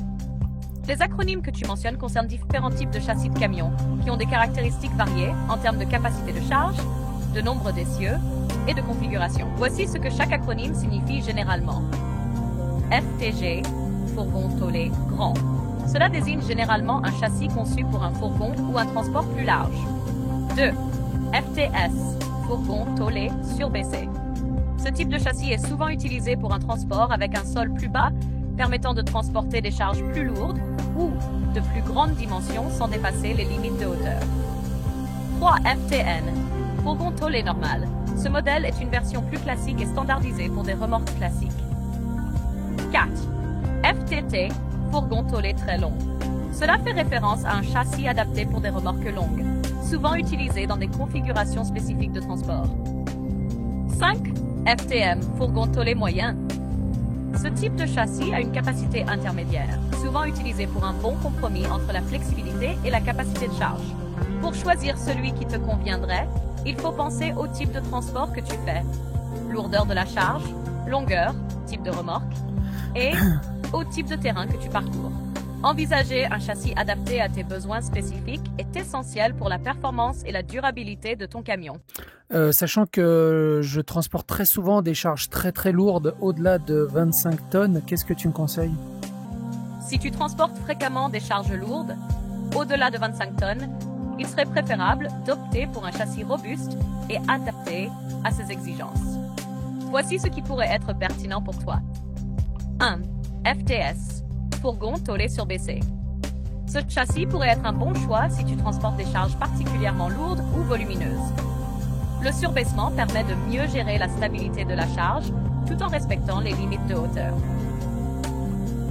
Les acronymes que tu mentionnes concernent différents types de châssis de camions, qui ont des caractéristiques variées en termes de capacité de charge, de nombre d'essieux et de configuration. Voici ce que chaque acronyme signifie généralement. FTG, fourgon tôlé grand. Cela désigne généralement un châssis conçu pour un fourgon ou un transport plus large. 2. FTS, fourgon tôlé surbaissé. Ce type de châssis est souvent utilisé pour un transport avec un sol plus bas, permettant de transporter des charges plus lourdes ou de plus grandes dimensions sans dépasser les limites de hauteur. 3. FTN, fourgon tôlé normal. Ce modèle est une version plus classique et standardisée pour des remorques classiques. 4. FTT, fourgon tôlé très long. Cela fait référence à un châssis adapté pour des remorques longues, souvent utilisé dans des configurations spécifiques de transport. 5. FTM, fourgon tôlé moyen. Ce type de châssis a une capacité intermédiaire, souvent utilisé pour un bon compromis entre la flexibilité et la capacité de charge. Pour choisir celui qui te conviendrait, il faut penser au type de transport que tu fais, lourdeur de la charge, longueur, type de remorque, et au type de terrain que tu parcours. Envisager un châssis adapté à tes besoins spécifiques est essentiel pour la performance et la durabilité de ton camion. Sachant que je transporte très souvent des charges très très lourdes, au-delà de 25 tonnes, qu'est-ce que tu me conseilles? Si tu transportes fréquemment des charges lourdes, au-delà de 25 tonnes, il serait préférable d'opter pour un châssis robuste et adapté à ces exigences. Voici ce qui pourrait être pertinent pour toi. 1. FTS, fourgon tôlé surbaissé. Ce châssis pourrait être un bon choix si tu transportes des charges particulièrement lourdes ou volumineuses. Le surbaissement permet de mieux gérer la stabilité de la charge tout en respectant les limites de hauteur.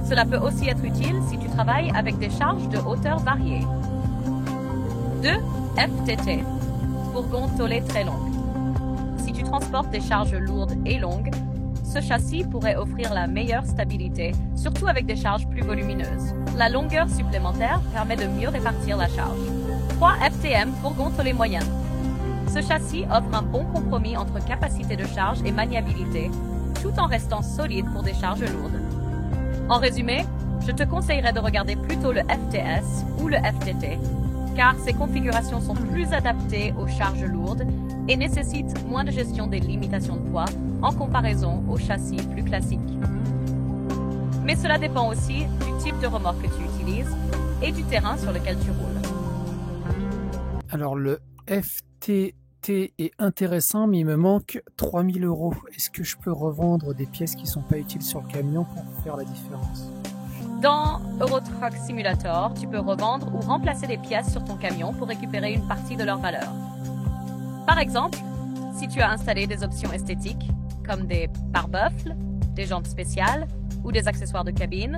Cela peut aussi être utile si tu travailles avec des charges de hauteur variées. 2. FTT, fourgon tôlé très longue. Si tu transportes des charges lourdes et longues, ce châssis pourrait offrir la meilleure stabilité, surtout avec des charges plus volumineuses. La longueur supplémentaire permet de mieux répartir la charge. 3. FTM, fourgon tôlé moyen. Ce châssis offre un bon compromis entre capacité de charge et maniabilité, tout en restant solide pour des charges lourdes. En résumé, je te conseillerais de regarder plutôt le FTS ou le FTT, car ces configurations sont plus adaptées aux charges lourdes et nécessitent moins de gestion des limitations de poids en comparaison aux châssis plus classiques. Mais cela dépend aussi du type de remorque que tu utilises et du terrain sur lequel tu roules. Alors le FTT est intéressant, mais il me manque 3000 €. Est-ce que je peux revendre des pièces qui ne sont pas utiles sur le camion pour faire la différence? Dans Euro Truck Simulator, tu peux revendre ou remplacer des pièces sur ton camion pour récupérer une partie de leur valeur. Par exemple, si tu as installé des options esthétiques, comme des pare-buffles, des jantes spéciales ou des accessoires de cabine,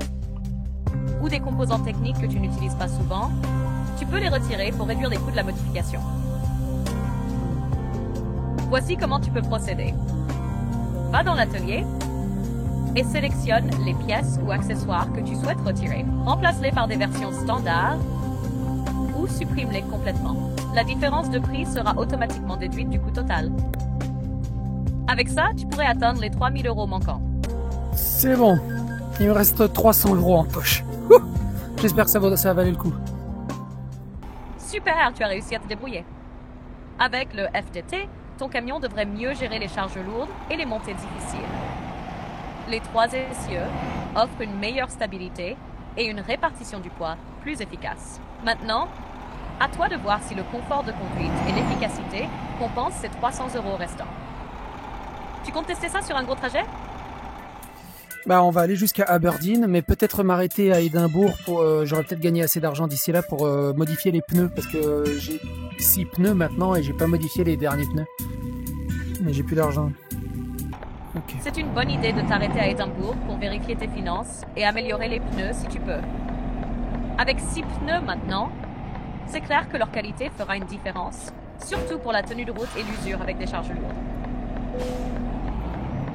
ou des composants techniques que tu n'utilises pas souvent, tu peux les retirer pour réduire les coûts de la modification. Voici comment tu peux procéder. Va dans l'atelier et sélectionne les pièces ou accessoires que tu souhaites retirer. Remplace-les par des versions standards ou supprime-les complètement. La différence de prix sera automatiquement déduite du coût total. Avec ça, tu pourrais atteindre les 3000 € manquants. C'est bon, il me reste 300 € en poche. J'espère que ça valait le coup. Super, tu as réussi à te débrouiller. Avec le FTT, ton camion devrait mieux gérer les charges lourdes et les montées difficiles. Les 3 essieux offrent une meilleure stabilité et une répartition du poids plus efficace. Maintenant, à toi de voir si le confort de conduite et l'efficacité compensent ces 300 € restants. Tu comptes tester ça sur un gros trajet? Bah, on va aller jusqu'à Aberdeen, mais peut-être m'arrêter à Édimbourg. J'aurais peut-être gagné assez d'argent d'ici là pour modifier les pneus, parce que j'ai 6 pneus maintenant et j'ai pas modifié les derniers pneus. Mais j'ai plus d'argent. Okay. C'est une bonne idée de t'arrêter à Édimbourg pour vérifier tes finances et améliorer les pneus si tu peux. Avec 6 pneus maintenant, c'est clair que leur qualité fera une différence, surtout pour la tenue de route et l'usure avec des charges lourdes.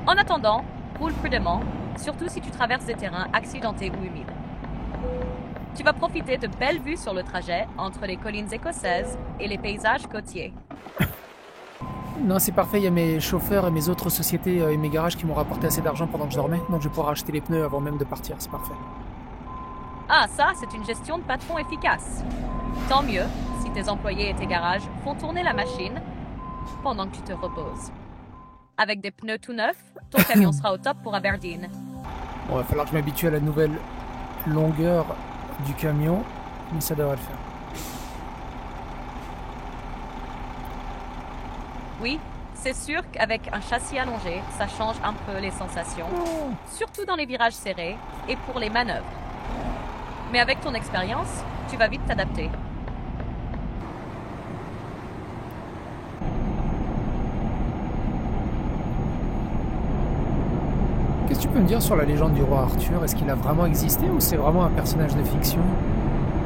En attendant, roule prudemment, surtout si tu traverses des terrains accidentés ou humides. Tu vas profiter de belles vues sur le trajet entre les collines écossaises et les paysages côtiers. Non, c'est parfait, il y a mes chauffeurs et mes autres sociétés et mes garages qui m'ont rapporté assez d'argent pendant que je dormais, donc je vais pouvoir acheter les pneus avant même de partir, c'est parfait. Ah, ça, c'est une gestion de patron efficace. Tant mieux si tes employés et tes garages font tourner la machine pendant que tu te reposes. Avec des pneus tout neufs, ton camion sera au top pour Aberdeen. Bon, il va falloir que je m'habitue à la nouvelle longueur du camion, mais ça devrait le faire. Oui, c'est sûr qu'avec un châssis allongé, ça change un peu les sensations, surtout dans les virages serrés et pour les manœuvres. Mais avec ton expérience, tu vas vite t'adapter. Qu'est-ce que tu peux me dire sur la légende du roi Arthur? Est-ce qu'il a vraiment existé ou c'est vraiment un personnage de fiction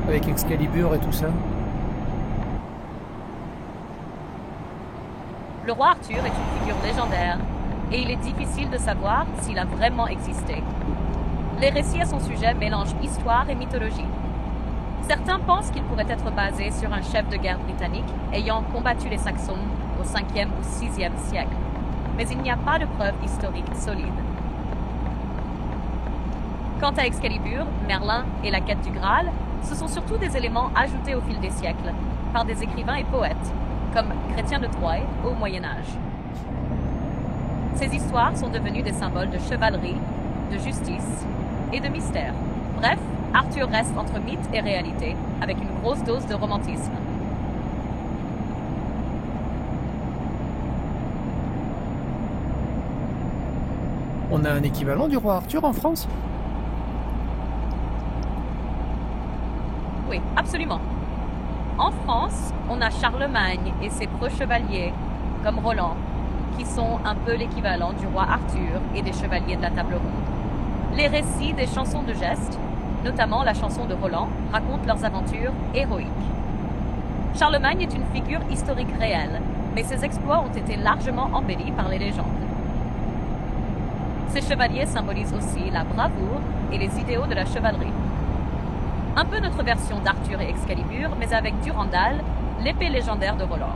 avec Excalibur et tout ça? Le roi Arthur est une figure légendaire et il est difficile de savoir s'il a vraiment existé. Les récits à son sujet mélangent histoire et mythologie. Certains pensent qu'il pourrait être basé sur un chef de guerre britannique ayant combattu les Saxons au 5e ou 6e siècle, mais il n'y a pas de preuves historiques solides. Quant à Excalibur, Merlin et la quête du Graal, ce sont surtout des éléments ajoutés au fil des siècles par des écrivains et poètes, comme Chrétien de Troyes au Moyen Âge. Ces histoires sont devenues des symboles de chevalerie, de justice et de mystère. Bref, Arthur reste entre mythe et réalité, avec une grosse dose de romantisme. On a un équivalent du roi Arthur en France? Oui, absolument. En France, on a Charlemagne et ses pro-chevaliers, comme Roland, qui sont un peu l'équivalent du roi Arthur et des chevaliers de la table ronde. Les récits des chansons de gestes, notamment la chanson de Roland, racontent leurs aventures héroïques. Charlemagne est une figure historique réelle, mais ses exploits ont été largement embellis par les légendes. Ces chevaliers symbolisent aussi la bravoure et les idéaux de la chevalerie. Un peu notre version d'Arthur et Excalibur, mais avec Durandal, l'épée légendaire de Roland.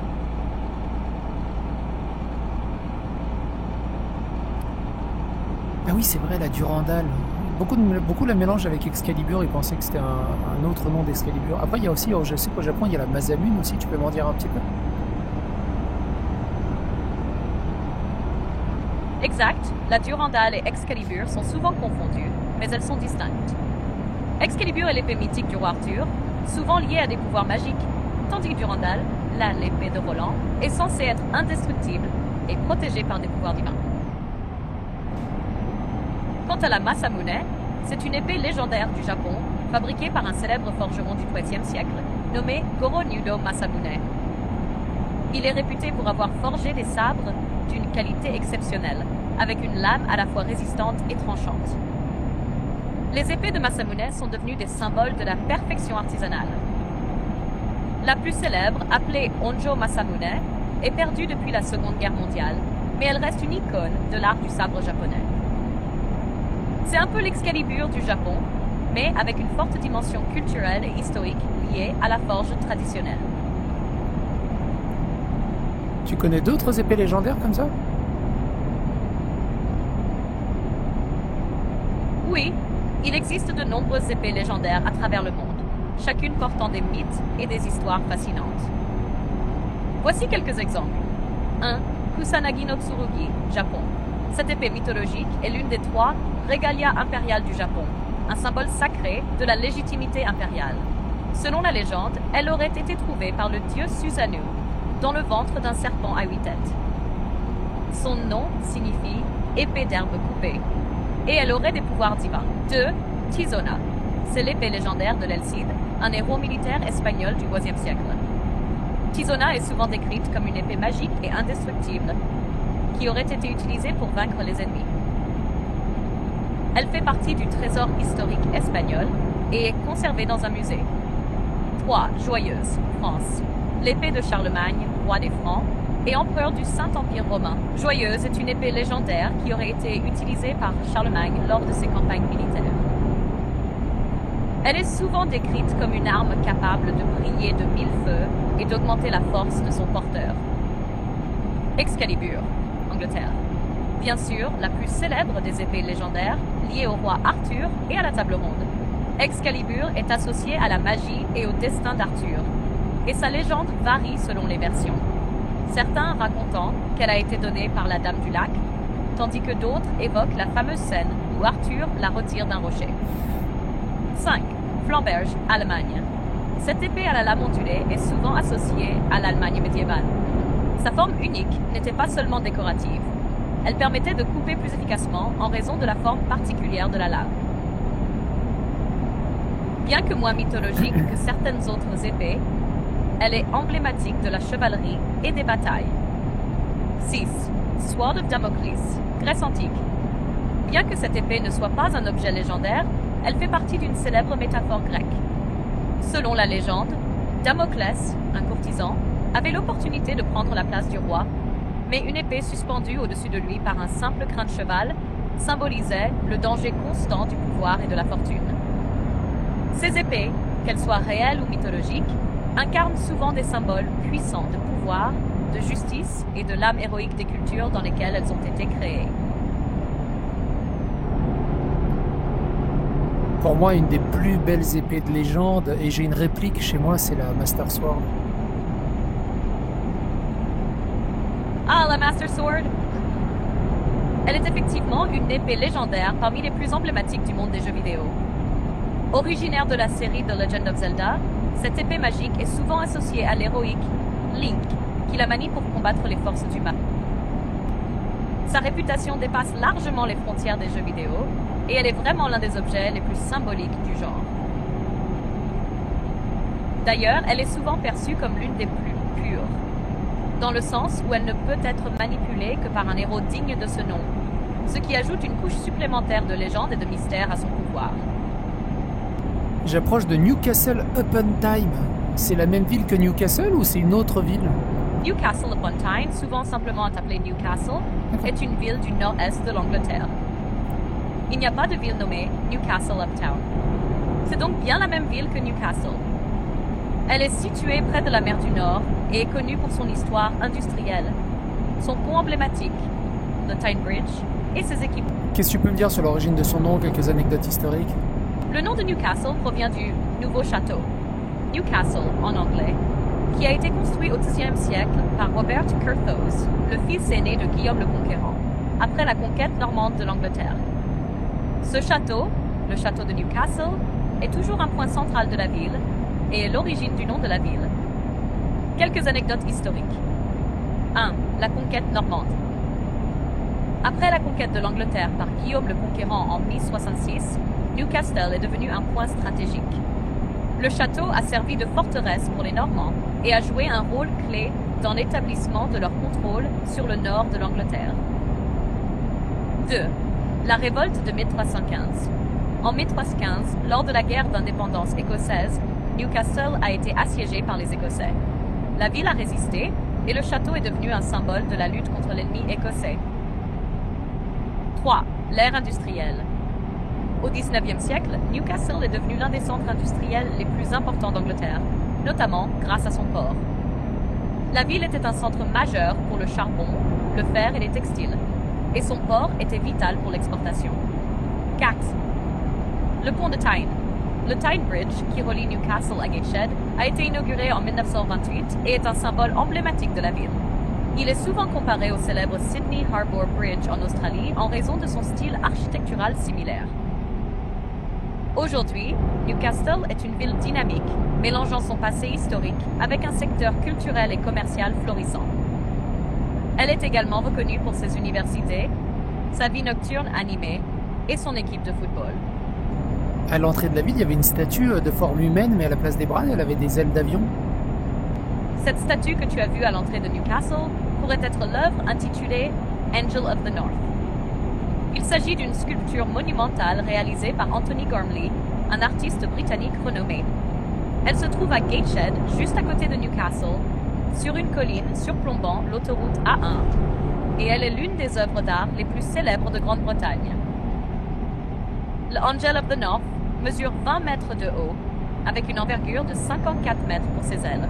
Ah oui, c'est vrai, la Durandal. Beaucoup la mélangent avec Excalibur, ils pensaient que c'était un autre nom d'Excalibur. Après, il y a aussi, je sais qu'au Japon, il y a la Masamune aussi, tu peux m'en dire un petit peu? Exact, la Durandal et Excalibur sont souvent confondues, mais elles sont distinctes. Excalibur est l'épée mythique du roi Arthur, souvent liée à des pouvoirs magiques, tandis que Durandal, là l'épée de Roland, est censée être indestructible et protégée par des pouvoirs divins. Quant à la Masamune, c'est une épée légendaire du Japon, fabriquée par un célèbre forgeron du XIIIe siècle, nommé Goro-Nyudo Masamune. Il est réputé pour avoir forgé des sabres d'une qualité exceptionnelle, avec une lame à la fois résistante et tranchante. Les épées de Masamune sont devenues des symboles de la perfection artisanale. La plus célèbre, appelée Honjo Masamune, est perdue depuis la Seconde Guerre mondiale, mais elle reste une icône de l'art du sabre japonais. C'est un peu l'Excalibur du Japon, mais avec une forte dimension culturelle et historique liée à la forge traditionnelle. Tu connais d'autres épées légendaires comme ça? Oui, il existe de nombreuses épées légendaires à travers le monde, chacune portant des mythes et des histoires fascinantes. Voici quelques exemples. 1. Kusanagi no Tsurugi, Japon. Cette épée mythologique est l'une des 3 Regalia impériales du Japon, un symbole sacré de la légitimité impériale. Selon la légende, elle aurait été trouvée par le dieu Susanoo dans le ventre d'un serpent à 8 têtes. Son nom signifie épée d'herbe coupée, et elle aurait des pouvoirs divins. 2. Tizona. C'est l'épée légendaire de l'Elcid, un héros militaire espagnol du XIIe siècle. Tizona est souvent décrite comme une épée magique et indestructible, qui aurait été utilisée pour vaincre les ennemis. Elle fait partie du trésor historique espagnol et est conservée dans un musée. 3. Joyeuse, France. L'épée de Charlemagne, roi des Francs, et empereur du Saint-Empire romain. Joyeuse est une épée légendaire qui aurait été utilisée par Charlemagne lors de ses campagnes militaires. Elle est souvent décrite comme une arme capable de briller de 1000 feux et d'augmenter la force de son porteur. Excalibur, Angleterre. Bien sûr, la plus célèbre des épées légendaires, liée au roi Arthur et à la table ronde. Excalibur est associée à la magie et au destin d'Arthur, et sa légende varie selon les versions. Certains racontant qu'elle a été donnée par la Dame du Lac, tandis que d'autres évoquent la fameuse scène où Arthur la retire d'un rocher. 5. Flamberge, Allemagne. Cette épée à la lame ondulée est souvent associée à l'Allemagne médiévale. Sa forme unique n'était pas seulement décorative. Elle permettait de couper plus efficacement en raison de la forme particulière de la lame. Bien que moins mythologique que certaines autres épées, elle est emblématique de la chevalerie et des batailles. 6. Sword of Damocles, Grèce antique. Bien que cette épée ne soit pas un objet légendaire, elle fait partie d'une célèbre métaphore grecque. Selon la légende, Damoclès, un courtisan, avait l'opportunité de prendre la place du roi, mais une épée suspendue au-dessus de lui par un simple crin de cheval symbolisait le danger constant du pouvoir et de la fortune. Ces épées, qu'elles soient réelles ou mythologiques, incarnent souvent des symboles puissants de pouvoir, de justice et de l'âme héroïque des cultures dans lesquelles elles ont été créées. pour moi une des plus belles épées de légende, et j'ai une réplique chez moi, c'est la Master Sword. Ah, la Master Sword! Elle est effectivement une épée légendaire parmi les plus emblématiques du monde des jeux vidéo. Originaire de la série The Legend of Zelda, cette épée magique est souvent associée à l'héroïque Link, qui la manie pour combattre les forces du mal. Sa réputation dépasse largement les frontières des jeux vidéo, et elle est vraiment l'un des objets les plus symboliques du genre. D'ailleurs, elle est souvent perçue comme l'une des plus pures, dans le sens où elle ne peut être manipulée que par un héros digne de ce nom, ce qui ajoute une couche supplémentaire de légende et de mystère à son pouvoir. J'approche de Newcastle upon Tyne. C'est la même ville que Newcastle ou c'est une autre ville? Newcastle upon Tyne, souvent simplement appelée Newcastle, est une ville du nord-est de l'Angleterre. Il n'y a pas de ville nommée Newcastle Uptown. C'est donc bien la même ville que Newcastle. Elle est située près de la mer du Nord et est connue pour son histoire industrielle, son pont emblématique, le Tyne Bridge, et ses équipements. Qu'est-ce que tu peux me dire sur l'origine de son nom, quelques anecdotes historiques? Le nom de Newcastle provient du Nouveau Château, Newcastle en anglais, qui a été construit au XIe siècle par Robert Curthose, le fils aîné de Guillaume le Conquérant, après la conquête normande de l'Angleterre. Ce château, le château de Newcastle, est toujours un point central de la ville et est l'origine du nom de la ville. Quelques anecdotes historiques. 1. La conquête normande. Après la conquête de l'Angleterre par Guillaume le Conquérant en 1066, Newcastle est devenu un point stratégique. Le château a servi de forteresse pour les Normands et a joué un rôle clé dans l'établissement de leur contrôle sur le nord de l'Angleterre. 2. La révolte de 1315. En 1315, lors de la guerre d'indépendance écossaise, Newcastle a été assiégée par les Écossais. La ville a résisté et le château est devenu un symbole de la lutte contre l'ennemi écossais. 3. L'ère industrielle. Au XIXe siècle, Newcastle est devenu l'un des centres industriels les plus importants d'Angleterre, notamment grâce à son port. La ville était un centre majeur pour le charbon, le fer et les textiles, et son port était vital pour l'exportation. 4. Le pont de Tyne. Le Tyne Bridge, qui relie Newcastle à Gateshead, a été inauguré en 1928 et est un symbole emblématique de la ville. Il est souvent comparé au célèbre Sydney Harbour Bridge en Australie en raison de son style architectural similaire. Aujourd'hui, Newcastle est une ville dynamique, mélangeant son passé historique avec un secteur culturel et commercial florissant. Elle est également reconnue pour ses universités, sa vie nocturne animée et son équipe de football. À l'entrée de la ville, il y avait une statue de forme humaine, mais à la place des bras, elle avait des ailes d'avion. Cette statue que tu as vue à l'entrée de Newcastle pourrait être l'œuvre intitulée Angel of the North. Il s'agit d'une sculpture monumentale réalisée par Anthony Gormley, un artiste britannique renommé. Elle se trouve à Gateshead, juste à côté de Newcastle, sur une colline surplombant l'autoroute A1, et elle est l'une des œuvres d'art les plus célèbres de Grande-Bretagne. Le Angel of the North mesure 20 mètres de haut, avec une envergure de 54 mètres pour ses ailes.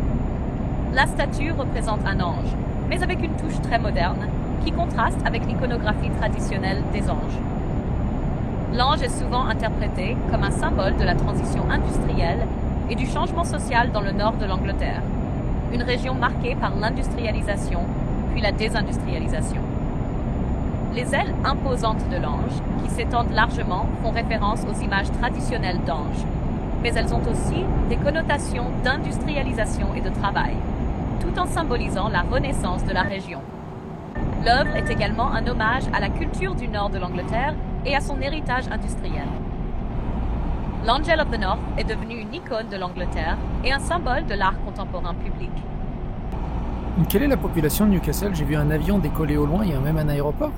La statue représente un ange, mais avec une touche très moderne, qui contraste avec l'iconographie traditionnelle des anges. L'ange est souvent interprété comme un symbole de la transition industrielle et du changement social dans le nord de l'Angleterre, une région marquée par l'industrialisation puis la désindustrialisation. Les ailes imposantes de l'ange, qui s'étendent largement, font référence aux images traditionnelles d'anges, mais elles ont aussi des connotations d'industrialisation et de travail, tout en symbolisant la renaissance de la région. L'œuvre est également un hommage à la culture du nord de l'Angleterre et à son héritage industriel. L'Angel of the North est devenu une icône de l'Angleterre et un symbole de l'art contemporain public. Quelle est la population de Newcastle? J'ai vu un avion décoller au loin, il y a même un aéroport.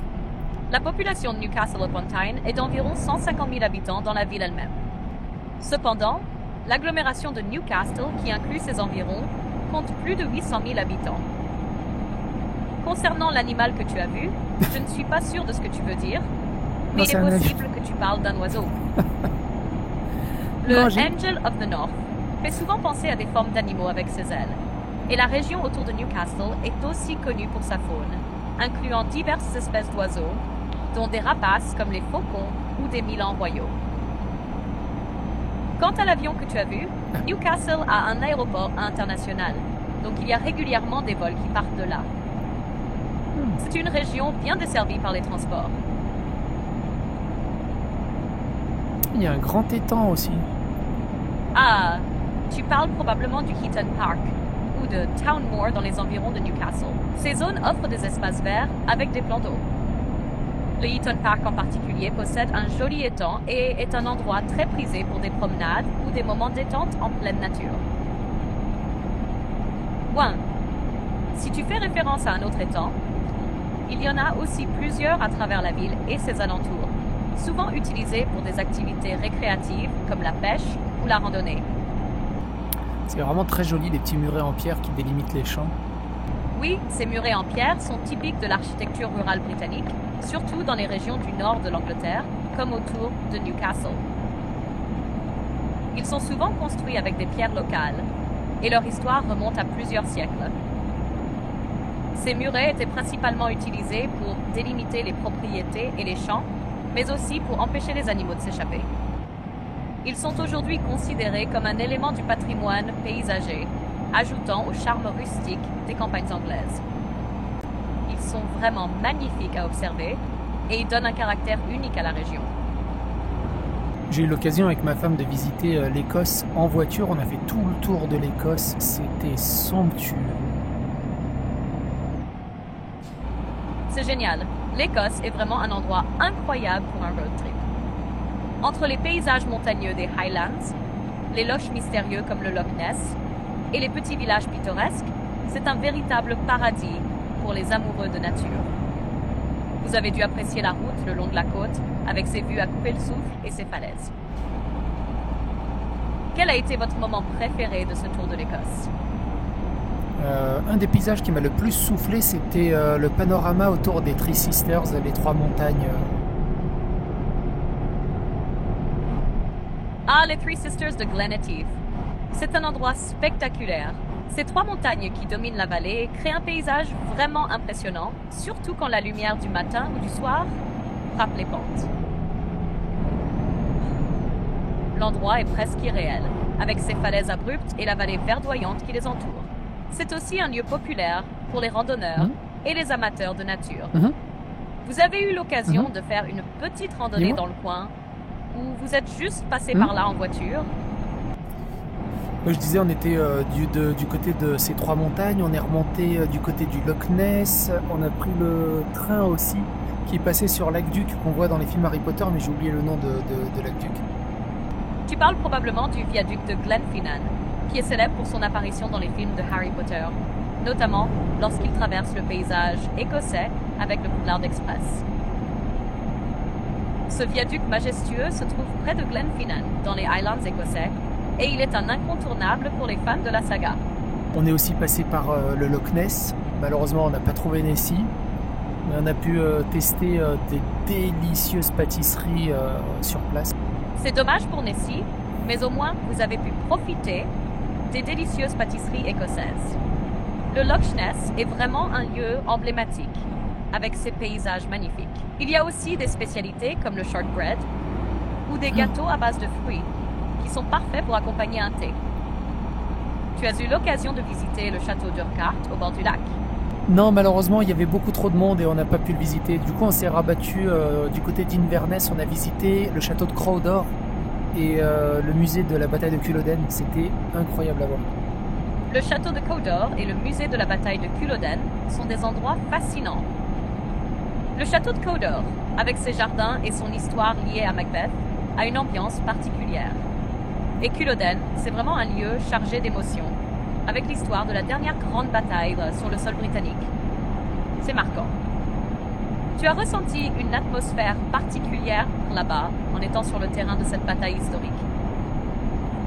La population de Newcastle upon Tyne est d'environ 150 000 habitants dans la ville elle-même. Cependant, l'agglomération de Newcastle, qui inclut ses environs, compte plus de 800 000 habitants. Concernant l'animal que tu as vu, je ne suis pas sûre de ce que tu veux dire, mais il est possible que tu parles d'un oiseau. Le Angel of the North fait souvent penser à des formes d'animaux avec ses ailes, et la région autour de Newcastle est aussi connue pour sa faune, incluant diverses espèces d'oiseaux, dont des rapaces comme les faucons ou des milans royaux. Quant à l'avion que tu as vu, Newcastle a un aéroport international. Donc il y a régulièrement des vols qui partent de là. C'est une région bien desservie par les transports. Il y a un grand étang aussi. Ah, tu parles probablement du Heaton Park ou de Townmoor dans les environs de Newcastle. Ces zones offrent des espaces verts avec des plans d'eau. Le Heaton Park en particulier possède un joli étang et est un endroit très prisé pour des promenades ou des moments de détente en pleine nature. Ouin. Si tu fais référence à un autre étang, il y en a aussi plusieurs à travers la ville et ses alentours, souvent utilisés pour des activités récréatives comme la pêche ou la randonnée. C'est vraiment très joli, les petits murets en pierre qui délimitent les champs. Oui, ces murets en pierre sont typiques de l'architecture rurale britannique, surtout dans les régions du nord de l'Angleterre, comme autour de Newcastle. Ils sont souvent construits avec des pierres locales, et leur histoire remonte à plusieurs siècles. Ces murets étaient principalement utilisés pour délimiter les propriétés et les champs, mais aussi pour empêcher les animaux de s'échapper. Ils sont aujourd'hui considérés comme un élément du patrimoine paysager, ajoutant au charme rustique des campagnes anglaises. Ils sont vraiment magnifiques à observer et ils donnent un caractère unique à la région. J'ai eu l'occasion avec ma femme de visiter l'Écosse en voiture. On a fait tout le tour de l'Écosse. C'était somptueux. C'est génial. L'Écosse est vraiment un endroit incroyable pour un road trip. Entre les paysages montagneux des Highlands, les lochs mystérieux comme le Loch Ness et les petits villages pittoresques, c'est un véritable paradis pour les amoureux de nature. Vous avez dû apprécier la route le long de la côte avec ses vues à couper le souffle et ses falaises. Quel a été votre moment préféré de ce tour de l'Écosse? Un des paysages qui m'a le plus soufflé, c'était le panorama autour des Three Sisters, les trois montagnes. Ah, les Three Sisters de Glen Etive. C'est un endroit spectaculaire. Ces trois montagnes qui dominent la vallée créent un paysage vraiment impressionnant, surtout quand la lumière du matin ou du soir frappe les pentes. L'endroit est presque irréel, avec ses falaises abruptes et la vallée verdoyante qui les entoure. C'est aussi un lieu populaire pour les randonneurs et les amateurs de nature. Vous avez eu l'occasion de faire une petite randonnée dans le coin ou vous êtes juste passé par là en voiture? Je disais, on était du côté de ces trois montagnes, on est remonté du côté du Loch Ness, on a pris le train aussi qui passait sur l'Aqueduc qu'on voit dans les films Harry Potter, mais j'ai oublié le nom de l'Aqueduc. Tu parles probablement du viaduc de Glenfinnan, qui est célèbre pour son apparition dans les films de Harry Potter, notamment lorsqu'il traverse le paysage écossais avec le Poudlard Express. Ce viaduc majestueux se trouve près de Glenfinnan, dans les Highlands écossais, et il est un incontournable pour les fans de la saga. On est aussi passé par le Loch Ness. Malheureusement, on n'a pas trouvé Nessie, mais on a pu tester des délicieuses pâtisseries sur place. C'est dommage pour Nessie, mais au moins vous avez pu profiter des délicieuses pâtisseries écossaises. Le Loch Ness est vraiment un lieu emblématique, avec ses paysages magnifiques. Il y a aussi des spécialités comme le shortbread ou des gâteaux à base de fruits, qui sont parfaits pour accompagner un thé. Tu as eu l'occasion de visiter le château d'Urquhart au bord du lac? Non, malheureusement, il y avait beaucoup trop de monde et on n'a pas pu le visiter. Du coup, on s'est rabattu du côté d'Inverness. On a visité le château de Crawdor et le musée de la bataille de Culloden. C'était incroyable à voir. Le château de Cawdor et le musée de la bataille de Culloden sont des endroits fascinants. Le château de Cawdor, avec ses jardins et son histoire liée à Macbeth, a une ambiance particulière. Et Culloden, c'est vraiment un lieu chargé d'émotions, avec l'histoire de la dernière grande bataille sur le sol britannique. C'est marquant. Tu as ressenti une atmosphère particulière là-bas en étant sur le terrain de cette bataille historique?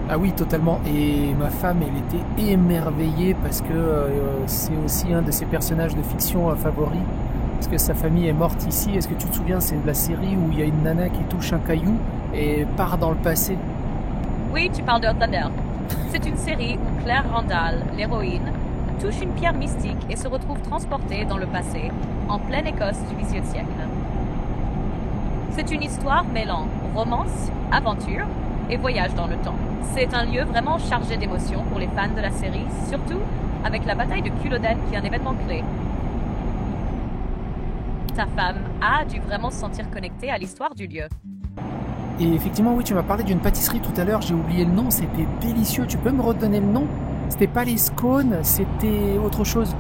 Ah oui, totalement. Et ma femme, elle était émerveillée parce que c'est aussi un de ses personnages de fiction favoris. Parce que sa famille est morte ici. Est-ce que tu te souviens, c'est de la série où il y a une nana qui touche un caillou et part dans le passé? Oui, tu parles de Outlander. C'est une série où Claire Randall, l'héroïne, touche une pierre mystique et se retrouve transportée dans le passé, en pleine Écosse du XVIIIe siècle. C'est une histoire mêlant romance, aventure et voyage dans le temps. C'est un lieu vraiment chargé d'émotions pour les fans de la série, surtout avec la bataille de Culloden qui est un événement clé. Ta femme a dû vraiment se sentir connectée à l'histoire du lieu. Et effectivement, oui, tu m'as parlé d'une pâtisserie tout à l'heure, j'ai oublié le nom, c'était délicieux. Tu peux me redonner le nom? C'était pas les scones, c'était autre chose.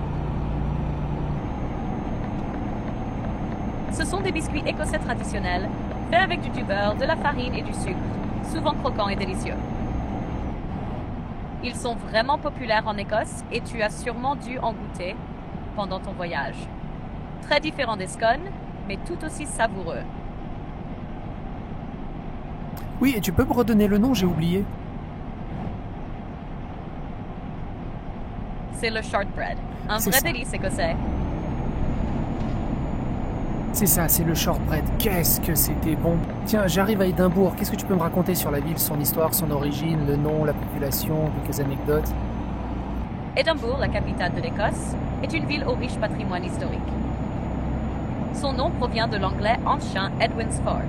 Ce sont des biscuits écossais traditionnels, faits avec du beurre, de la farine et du sucre, souvent croquants et délicieux. Ils sont vraiment populaires en Écosse et tu as sûrement dû en goûter pendant ton voyage. Très différent des scones, mais tout aussi savoureux. Oui, et tu peux me redonner le nom, j'ai oublié. C'est le shortbread, un C'est vrai ça. délice écossais. C'est ça, c'est le shortbread. Qu'est-ce que c'était bon. Tiens, j'arrive à Édimbourg. Qu'est-ce que tu peux me raconter sur la ville, son histoire, son origine, le nom, la population, quelques anecdotes? Édimbourg, la capitale de l'Écosse, est une ville au riche patrimoine historique. Son nom provient de l'anglais ancien Edwin's Fort,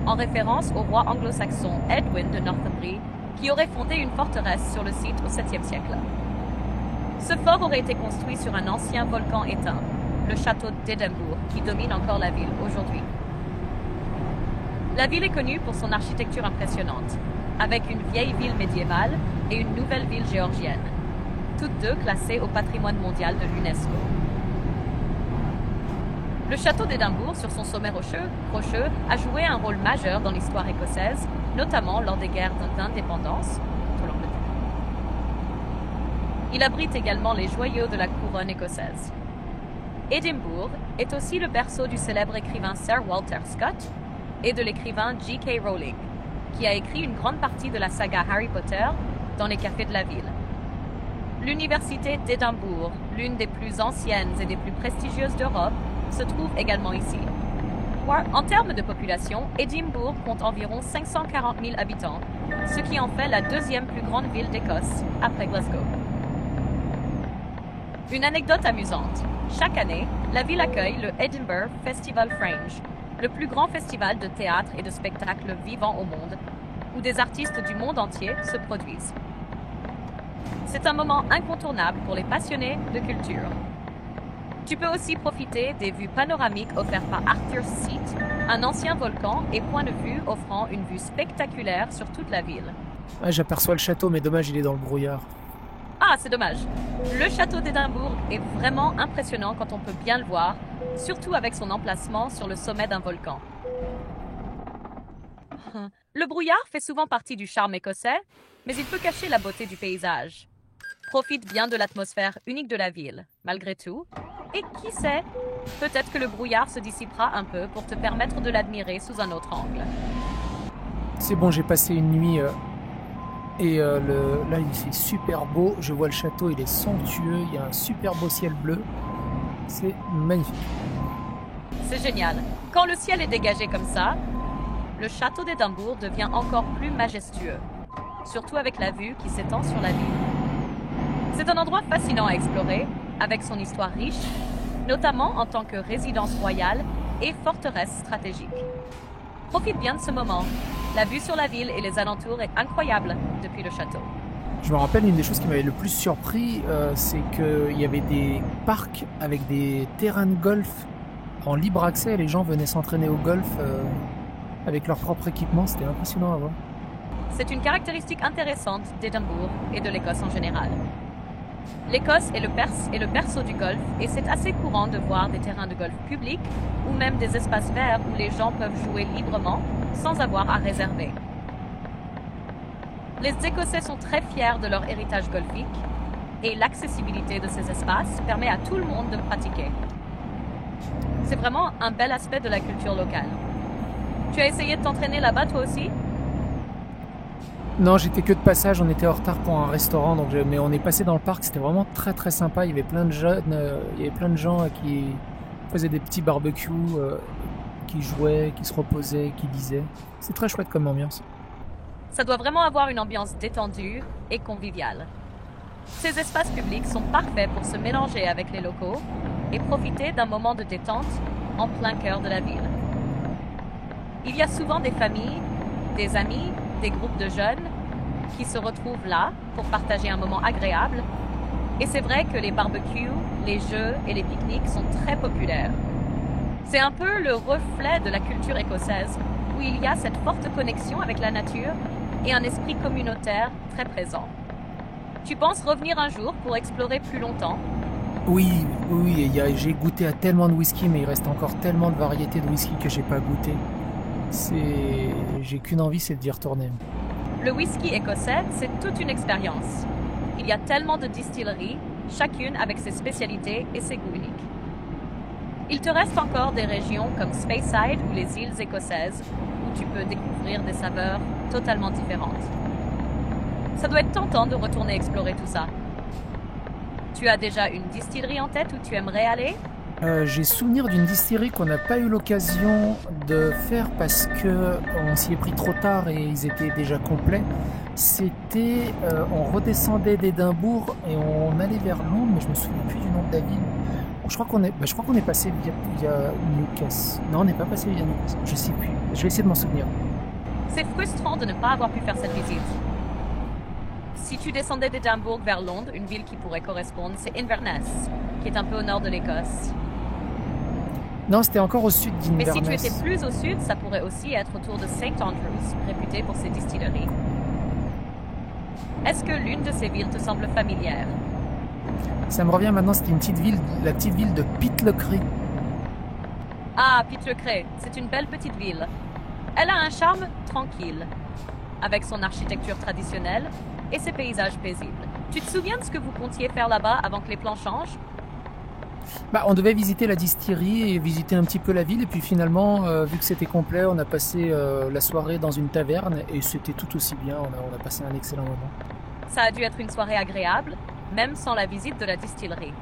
en référence au roi anglo-saxon Edwin de Northumbrie, qui aurait fondé une forteresse sur le site au 7e siècle. Ce fort aurait été construit sur un ancien volcan éteint, le château d'Édimbourg, qui domine encore la ville aujourd'hui. La ville est connue pour son architecture impressionnante, avec une vieille ville médiévale et une nouvelle ville géorgienne, toutes deux classées au patrimoine mondial de l'UNESCO. Le château d'Édimbourg, sur son sommet rocheux, a joué un rôle majeur dans l'histoire écossaise, notamment lors des guerres d'indépendance pour l'Angleterre. Il abrite également les joyaux de la couronne écossaise. Édimbourg est aussi le berceau du célèbre écrivain Sir Walter Scott et de l'écrivain J.K. Rowling, qui a écrit une grande partie de la saga Harry Potter dans les cafés de la ville. L'université d'Édimbourg, l'une des plus anciennes et des plus prestigieuses d'Europe, se trouve également ici. En termes de population, Édimbourg compte environ 540 000 habitants, ce qui en fait la deuxième plus grande ville d'Écosse, après Glasgow. Une anecdote amusante. Chaque année, la ville accueille le Edinburgh Festival Fringe, le plus grand festival de théâtre et de spectacles vivants au monde, où des artistes du monde entier se produisent. C'est un moment incontournable pour les passionnés de culture. Tu peux aussi profiter des vues panoramiques offertes par Arthur's Seat, un ancien volcan et point de vue offrant une vue spectaculaire sur toute la ville. Ouais, j'aperçois le château, mais dommage, il est dans le brouillard. Ah, c'est dommage. Le château d'Édimbourg est vraiment impressionnant quand on peut bien le voir, surtout avec son emplacement sur le sommet d'un volcan. Le brouillard fait souvent partie du charme écossais, mais il peut cacher la beauté du paysage. Profite bien de l'atmosphère unique de la ville, malgré tout. Et qui sait, peut-être que le brouillard se dissipera un peu pour te permettre de l'admirer sous un autre angle. C'est bon, j'ai passé une nuit et là il fait super beau. Je vois le château, il est somptueux, il y a un super beau ciel bleu. C'est magnifique. C'est génial. Quand le ciel est dégagé comme ça, le château d'Édimbourg devient encore plus majestueux, surtout avec la vue qui s'étend sur la ville. C'est un endroit fascinant à explorer, avec son histoire riche, notamment en tant que résidence royale et forteresse stratégique. Profite bien de ce moment. La vue sur la ville et les alentours est incroyable depuis le château. Je me rappelle, une des choses qui m'avait le plus surpris, c'est qu'il y avait des parcs avec des terrains de golf en libre accès. Les gens venaient s'entraîner au golf avec leur propre équipement. C'était impressionnant à voir. C'est une caractéristique intéressante d'Édimbourg et de l'Écosse en général. L'Écosse est le berceau du golf et c'est assez courant de voir des terrains de golf publics ou même des espaces verts où les gens peuvent jouer librement sans avoir à réserver. Les Écossais sont très fiers de leur héritage golfique et l'accessibilité de ces espaces permet à tout le monde de pratiquer. C'est vraiment un bel aspect de la culture locale. Tu as essayé de t'entraîner là-bas toi aussi ? Non, j'étais que de passage, on était en retard pour un restaurant, mais on est passé dans le parc, c'était vraiment très très sympa. Il y avait plein de jeunes, il y avait plein de gens qui faisaient des petits barbecues, qui jouaient, qui se reposaient, qui lisaient. C'est très chouette comme ambiance. Ça doit vraiment avoir une ambiance détendue et conviviale. Ces espaces publics sont parfaits pour se mélanger avec les locaux et profiter d'un moment de détente en plein cœur de la ville. Il y a souvent des familles, des amis des groupes de jeunes qui se retrouvent là pour partager un moment agréable. Et c'est vrai que les barbecues, les jeux et les pique-niques sont très populaires. C'est un peu le reflet de la culture écossaise, où il y a cette forte connexion avec la nature et un esprit communautaire très présent. Tu penses revenir un jour pour explorer plus longtemps? Oui, j'ai goûté à tellement de whisky, mais il reste encore tellement de variétés de whisky que j'ai pas goûté. J'ai qu'une envie, c'est d'y retourner. Le whisky écossais, c'est toute une expérience. Il y a tellement de distilleries, chacune avec ses spécialités et ses goûts uniques. Il te reste encore des régions comme Speyside ou les îles écossaises, où tu peux découvrir des saveurs totalement différentes. Ça doit être tentant de retourner explorer tout ça. Tu as déjà une distillerie en tête où tu aimerais aller? J'ai souvenir d'une distillerie qu'on n'a pas eu l'occasion de faire parce que on s'y est pris trop tard et ils étaient déjà complets. C'était, on redescendait d'Édimbourg et on allait vers Londres, mais je me souviens plus du nom de la ville. Je crois qu'on est passé via Newcastle. Non, on n'est pas passé via Newcastle. Je sais plus. Je vais essayer de m'en souvenir. C'est frustrant de ne pas avoir pu faire cette visite. Si tu descendais d'Édimbourg vers Londres, une ville qui pourrait correspondre, c'est Inverness, qui est un peu au nord de l'Écosse. Non, c'était encore au sud d'Inverness. Mais si tu étais plus au sud, ça pourrait aussi être autour de St. Andrews, réputé pour ses distilleries. Est-ce que l'une de ces villes te semble familière? Ça me revient maintenant, c'était une petite ville, la petite ville de Pitlochry. Ah, Pitlochry, c'est une belle petite ville. Elle a un charme tranquille, avec son architecture traditionnelle et ses paysages paisibles. Tu te souviens de ce que vous comptiez faire là-bas avant que les plans changent? On devait visiter la distillerie et visiter un petit peu la ville, et puis finalement, vu que c'était complet, on a passé la soirée dans une taverne et c'était tout aussi bien, on a passé un excellent moment. Ça a dû être une soirée agréable, même sans la visite de la distillerie.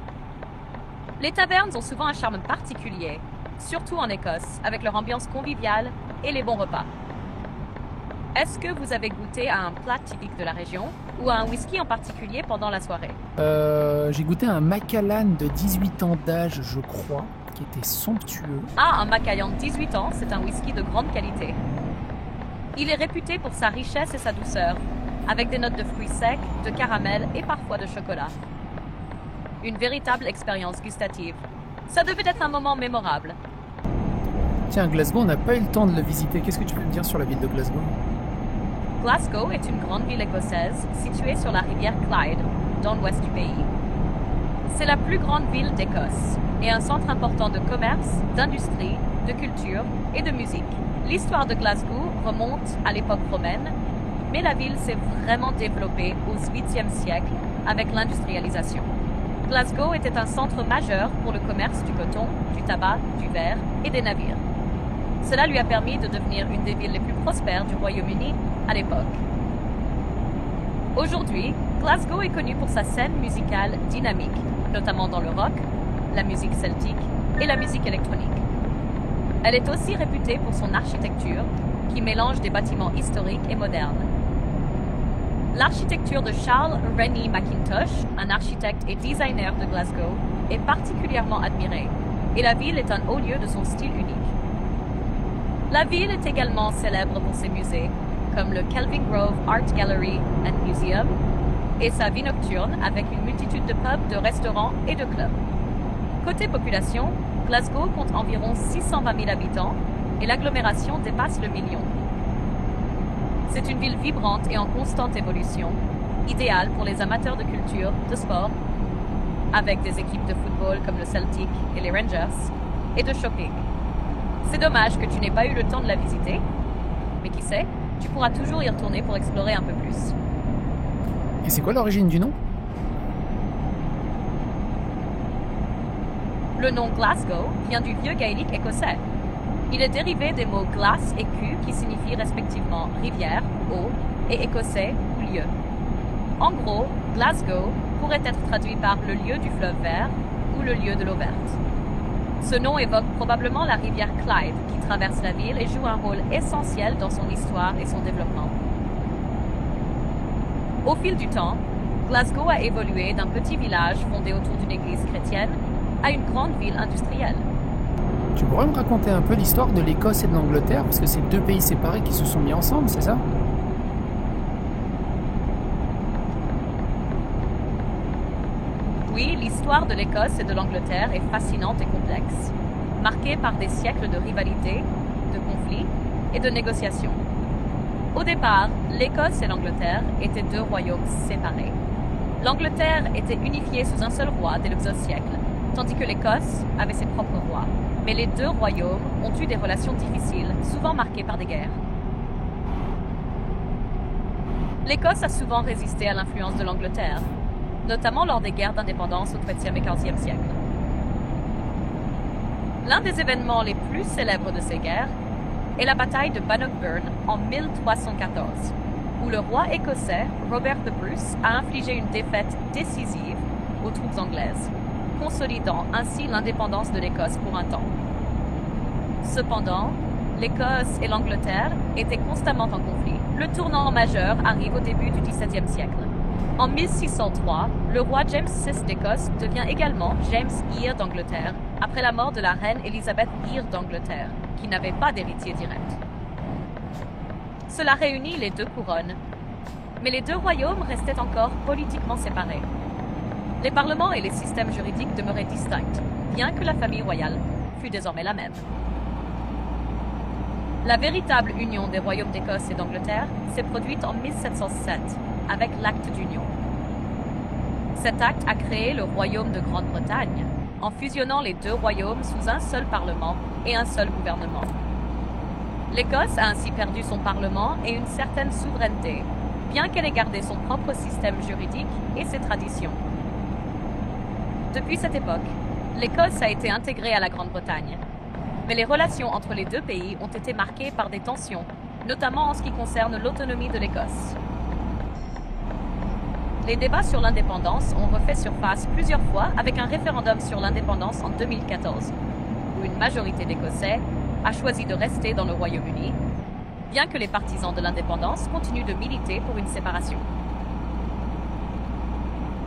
Les tavernes ont souvent un charme particulier, surtout en Écosse, avec leur ambiance conviviale et les bons repas. Est-ce que vous avez goûté à un plat typique de la région ou à un whisky en particulier pendant la soirée? J'ai goûté à un Macallan de 18 ans d'âge, je crois, qui était somptueux. Ah, un Macallan de 18 ans, c'est un whisky de grande qualité. Il est réputé pour sa richesse et sa douceur, avec des notes de fruits secs, de caramel et parfois de chocolat. Une véritable expérience gustative. Ça devait être un moment mémorable. Tiens, Glasgow, on n'a pas eu le temps de le visiter. Qu'est-ce que tu peux me dire sur la ville de Glasgow? Glasgow est une grande ville écossaise située sur la rivière Clyde, dans l'ouest du pays. C'est la plus grande ville d'Écosse et un centre important de commerce, d'industrie, de culture et de musique. L'histoire de Glasgow remonte à l'époque romaine, mais la ville s'est vraiment développée au 8e siècle avec l'industrialisation. Glasgow était un centre majeur pour le commerce du coton, du tabac, du verre et des navires. Cela lui a permis de devenir une des villes les plus prospères du Royaume-Uni à l'époque. Aujourd'hui, Glasgow est connue pour sa scène musicale dynamique, notamment dans le rock, la musique celtique et la musique électronique. Elle est aussi réputée pour son architecture, qui mélange des bâtiments historiques et modernes. L'architecture de Charles Rennie Mackintosh, un architecte et designer de Glasgow, est particulièrement admirée, et la ville est un haut lieu de son style unique. La ville est également célèbre pour ses musées, comme le Kelvin Grove Art Gallery and Museum, et sa vie nocturne avec une multitude de pubs, de restaurants et de clubs. Côté population, Glasgow compte environ 620 000 habitants et l'agglomération dépasse le million. C'est une ville vibrante et en constante évolution, idéale pour les amateurs de culture, de sport, avec des équipes de football comme le Celtic et les Rangers, et de shopping. C'est dommage que tu n'aies pas eu le temps de la visiter, mais qui sait, tu pourras toujours y retourner pour explorer un peu plus. Et c'est quoi l'origine du nom? Le nom Glasgow vient du vieux gaélique écossais. Il est dérivé des mots glace et cu qui signifient respectivement rivière, eau, et écossais ou lieu. En gros, Glasgow pourrait être traduit par le lieu du fleuve vert ou le lieu de l'eau verte. Ce nom évoque probablement la rivière Clyde qui traverse la ville et joue un rôle essentiel dans son histoire et son développement. Au fil du temps, Glasgow a évolué d'un petit village fondé autour d'une église chrétienne à une grande ville industrielle. Tu pourrais me raconter un peu l'histoire de l'Écosse et de l'Angleterre, parce que c'est deux pays séparés qui se sont mis ensemble, c'est ça? Oui, l'histoire de l'Écosse et de l'Angleterre est fascinante et complexe, marquée par des siècles de rivalité, de conflits et de négociations. Au départ, l'Écosse et l'Angleterre étaient deux royaumes séparés. L'Angleterre était unifiée sous un seul roi dès le XIIe siècle, tandis que l'Écosse avait ses propres rois. Mais les deux royaumes ont eu des relations difficiles, souvent marquées par des guerres. L'Écosse a souvent résisté à l'influence de l'Angleterre, notamment lors des guerres d'indépendance au XIIIe et XVe siècle. L'un des événements les plus célèbres de ces guerres est la bataille de Bannockburn en 1314, où le roi écossais Robert the Bruce a infligé une défaite décisive aux troupes anglaises, consolidant ainsi l'indépendance de l'Écosse pour un temps. Cependant, l'Écosse et l'Angleterre étaient constamment en conflit. Le tournant majeur arrive au début du XVIIe siècle. En 1603, le roi James VI d'Écosse devient également James Eyre d'Angleterre, après la mort de la reine Élisabeth Eyre d'Angleterre, qui n'avait pas d'héritier direct. Cela réunit les deux couronnes, mais les deux royaumes restaient encore politiquement séparés. Les parlements et les systèmes juridiques demeuraient distincts, bien que la famille royale fût désormais la même. La véritable union des royaumes d'Écosse et d'Angleterre s'est produite en 1707, avec l'acte d'union. Cet acte a créé le royaume de Grande-Bretagne, en fusionnant les deux royaumes sous un seul parlement et un seul gouvernement. L'Écosse a ainsi perdu son parlement et une certaine souveraineté, bien qu'elle ait gardé son propre système juridique et ses traditions. Depuis cette époque, l'Écosse a été intégrée à la Grande-Bretagne. Mais les relations entre les deux pays ont été marquées par des tensions, notamment en ce qui concerne l'autonomie de l'Écosse. Les débats sur l'indépendance ont refait surface plusieurs fois avec un référendum sur l'indépendance en 2014, où une majorité d'Écossais a choisi de rester dans le Royaume-Uni, bien que les partisans de l'indépendance continuent de militer pour une séparation.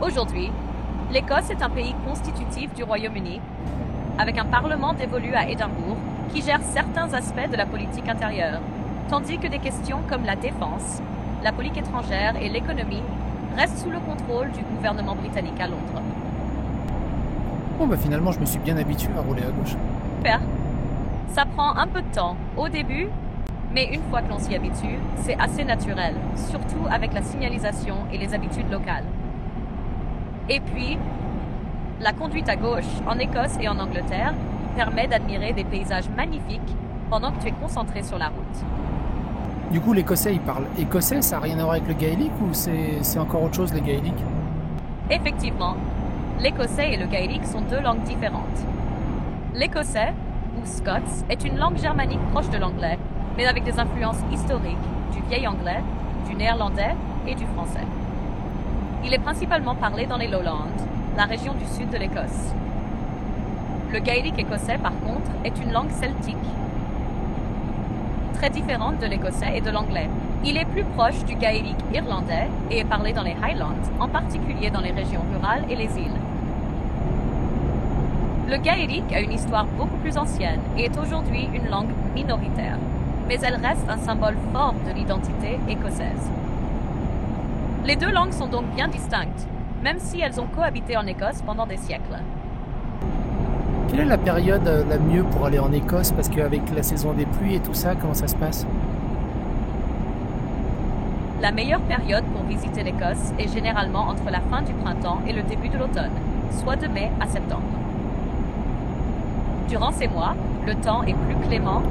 Aujourd'hui, l'Écosse est un pays constitutif du Royaume-Uni, avec un parlement dévolu à Édimbourg qui gère certains aspects de la politique intérieure, tandis que des questions comme la défense, la politique étrangère et l'économie restent sous le contrôle du gouvernement britannique à Londres. Bon bah finalement je me suis bien habitué à rouler à gauche. Super. Ça prend un peu de temps au début, mais une fois que l'on s'y habitue, c'est assez naturel, surtout avec la signalisation et les habitudes locales. Et puis, la conduite à gauche en Écosse et en Angleterre permet d'admirer des paysages magnifiques pendant que tu es concentré sur la route. Du coup, l'écossais, il parle écossais, ça n'a rien à voir avec le gaélique ou c'est encore autre chose, le gaélique? Effectivement, l'écossais et le gaélique sont deux langues différentes. L'écossais, ou Scots, est une langue germanique proche de l'anglais, mais avec des influences historiques du vieil anglais, du néerlandais et du français. Il est principalement parlé dans les Lowlands, la région du sud de l'Écosse. Le gaélique écossais, par contre, est une langue celtique, très différente de l'écossais et de l'anglais. Il est plus proche du gaélique irlandais et est parlé dans les Highlands, en particulier dans les régions rurales et les îles. Le gaélique a une histoire beaucoup plus ancienne et est aujourd'hui une langue minoritaire, mais elle reste un symbole fort de l'identité écossaise. Les deux langues sont donc bien distinctes, même si elles ont cohabité en Écosse pendant des siècles. Quelle est la période la mieux pour aller en Écosse? Parce qu'avec la saison des pluies et tout ça, comment ça se passe? La meilleure période pour visiter l'Écosse est généralement entre la fin du printemps et le début de l'automne, soit de mai à septembre. Durant ces mois, le temps est plus clément,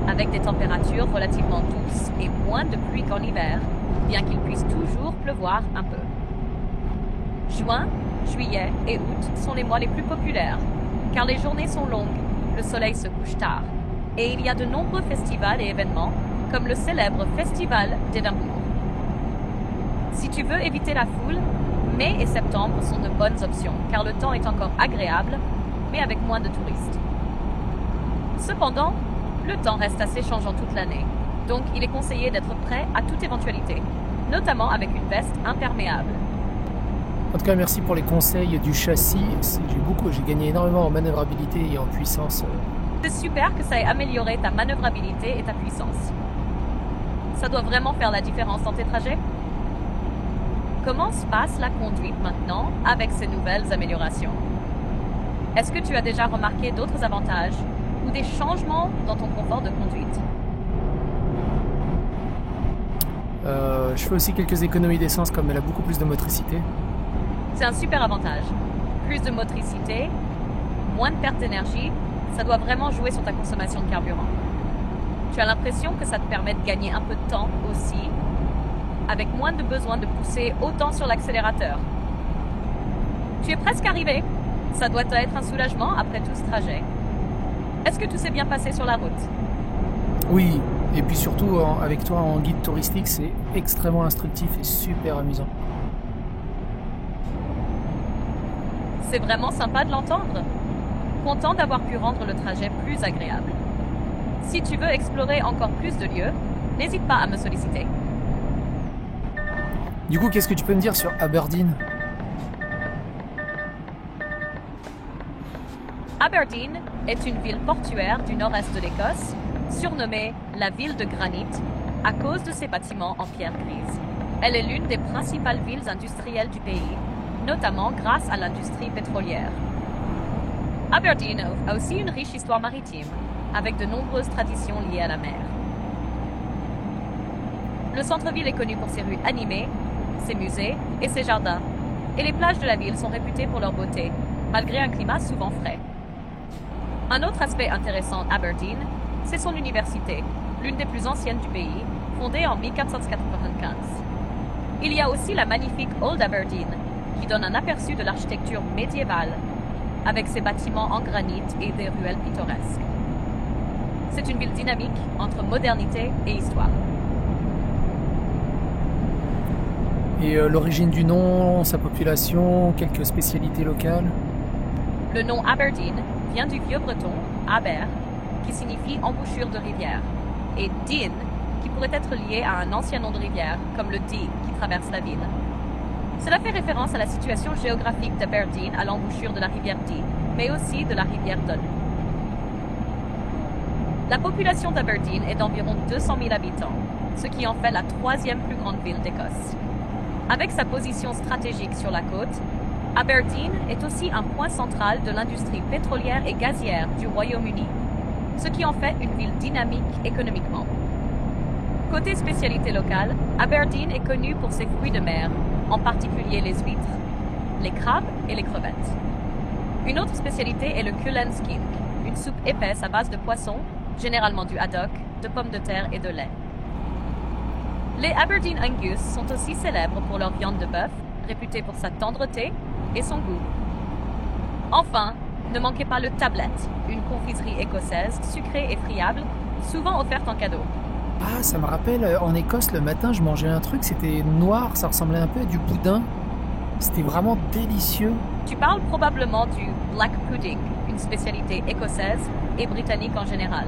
avec des températures relativement douces et moins de pluie qu'en hiver, bien qu'il puisse toujours pleuvoir un peu. Juin, juillet et août sont les mois les plus populaires, car les journées sont longues, le soleil se couche tard, et il y a de nombreux festivals et événements, comme le célèbre Festival d'Édimbourg. Si tu veux éviter la foule, mai et septembre sont de bonnes options, car le temps est encore agréable, mais avec moins de touristes. Cependant, le temps reste assez changeant toute l'année, donc il est conseillé d'être prêt à toute éventualité, notamment avec une veste imperméable. En tout cas, merci pour les conseils du châssis. J'ai gagné énormément en manœuvrabilité et en puissance. C'est super que ça ait amélioré ta manœuvrabilité et ta puissance. Ça doit vraiment faire la différence dans tes trajets? Comment se passe la conduite maintenant avec ces nouvelles améliorations? Est-ce que tu as déjà remarqué d'autres avantages ou des changements dans ton confort de conduite? Je fais aussi quelques économies d'essence comme elle a beaucoup plus de motricité. C'est un super avantage. Plus de motricité, moins de perte d'énergie, ça doit vraiment jouer sur ta consommation de carburant. Tu as l'impression que ça te permet de gagner un peu de temps aussi, avec moins de besoin de pousser autant sur l'accélérateur. Tu es presque arrivé. Ça doit être un soulagement après tout ce trajet. Est-ce que tout s'est bien passé sur la route? Oui, et puis surtout avec toi en guide touristique, c'est extrêmement instructif et super amusant. C'est vraiment sympa de l'entendre. Content d'avoir pu rendre le trajet plus agréable. Si tu veux explorer encore plus de lieux, n'hésite pas à me solliciter. Du coup, qu'est-ce que tu peux me dire sur Aberdeen? Aberdeen est une ville portuaire du nord-est de l'Écosse, surnommée la ville de granit à cause de ses bâtiments en pierre grise. Elle est l'une des principales villes industrielles du pays, notamment grâce à l'industrie pétrolière. Aberdeen a aussi une riche histoire maritime, avec de nombreuses traditions liées à la mer. Le centre-ville est connu pour ses rues animées, ses musées et ses jardins, et les plages de la ville sont réputées pour leur beauté, malgré un climat souvent frais. Un autre aspect intéressant d'Aberdeen, c'est son université, l'une des plus anciennes du pays, fondée en 1495. Il y a aussi la magnifique Old Aberdeen, qui donne un aperçu de l'architecture médiévale, avec ses bâtiments en granit et des ruelles pittoresques. C'est une ville dynamique entre modernité et histoire. Et l'origine du nom, sa population, quelques spécialités locales? Le nom Aberdeen vient du vieux breton Aber, qui signifie embouchure de rivière, et Dean, qui pourrait être lié à un ancien nom de rivière, comme le Dee qui traverse la ville. Cela fait référence à la situation géographique d'Aberdeen à l'embouchure de la rivière Dee, mais aussi de la rivière Dun. La population d'Aberdeen est d'environ 200 000 habitants, ce qui en fait la troisième plus grande ville d'Écosse. Avec sa position stratégique sur la côte, Aberdeen est aussi un point central de l'industrie pétrolière et gazière du Royaume-Uni, ce qui en fait une ville dynamique économiquement. Côté spécialité locale, Aberdeen est connu pour ses fruits de mer, en particulier les huîtres, les crabes et les crevettes. Une autre spécialité est le Cullen Skink, une soupe épaisse à base de poisson, généralement du haddock, de pommes de terre et de lait. Les Aberdeen Angus sont aussi célèbres pour leur viande de bœuf, réputée pour sa tendreté et son goût. Enfin, ne manquez pas le tablet, une confiserie écossaise sucrée et friable, souvent offerte en cadeau. Ah, ça me rappelle, en Écosse, le matin, je mangeais un truc, c'était noir, ça ressemblait un peu à du boudin. C'était vraiment délicieux. Tu parles probablement du black pudding, une spécialité écossaise et britannique en général.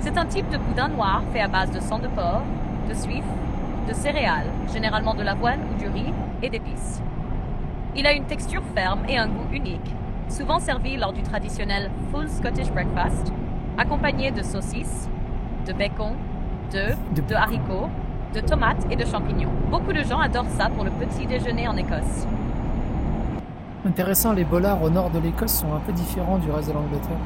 C'est un type de boudin noir fait à base de sang de porc, de suif, de céréales, généralement de l'avoine ou du riz, et d'épices. Il a une texture ferme et un goût unique, souvent servi lors du traditionnel full Scottish breakfast, accompagné de saucisses, de bacon, de haricots, de tomates et de champignons. Beaucoup de gens adorent ça pour le petit déjeuner en Écosse. Intéressant, les bollards au nord de l'Écosse sont un peu différents du reste de l'Angleterre.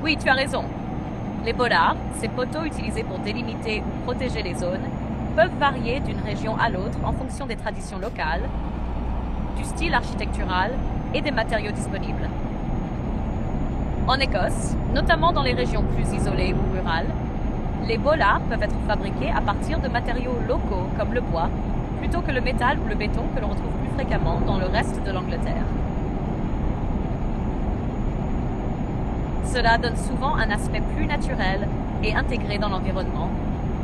Oui, tu as raison. Les bollards, ces poteaux utilisés pour délimiter ou protéger les zones, peuvent varier d'une région à l'autre en fonction des traditions locales, du style architectural et des matériaux disponibles. En Écosse, notamment dans les régions plus isolées ou rurales, les bollards peuvent être fabriqués à partir de matériaux locaux comme le bois, plutôt que le métal ou le béton que l'on retrouve plus fréquemment dans le reste de l'Angleterre. Cela donne souvent un aspect plus naturel et intégré dans l'environnement,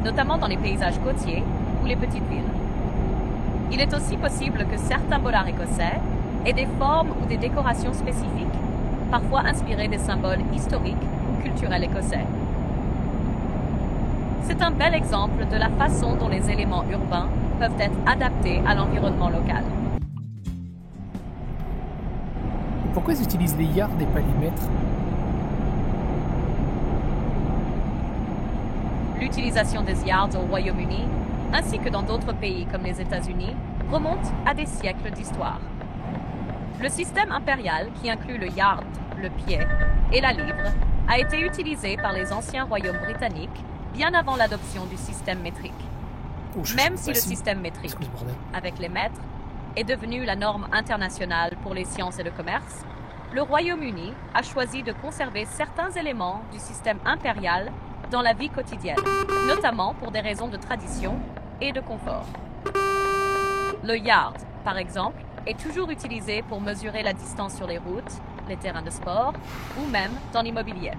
notamment dans les paysages côtiers ou les petites villes. Il est aussi possible que certains bollards écossais aient des formes ou des décorations spécifiques, parfois inspirées des symboles historiques ou culturels écossais. C'est un bel exemple de la façon dont les éléments urbains peuvent être adaptés à l'environnement local. Pourquoi ils utilisent les yards et pas les mètres? L'utilisation des yards au Royaume-Uni ainsi que dans d'autres pays comme les États-Unis, remonte à des siècles d'histoire. Le système impérial, qui inclut le yard, le pied, et la livre, a été utilisé par les anciens royaumes britanniques bien avant l'adoption du système métrique. Même si le système métrique, avec les mètres, est devenu la norme internationale pour les sciences et le commerce, le Royaume-Uni a choisi de conserver certains éléments du système impérial dans la vie quotidienne, notamment pour des raisons de tradition et de confort. Le yard, par exemple, est toujours utilisé pour mesurer la distance sur les routes, les terrains de sport ou même dans l'immobilier.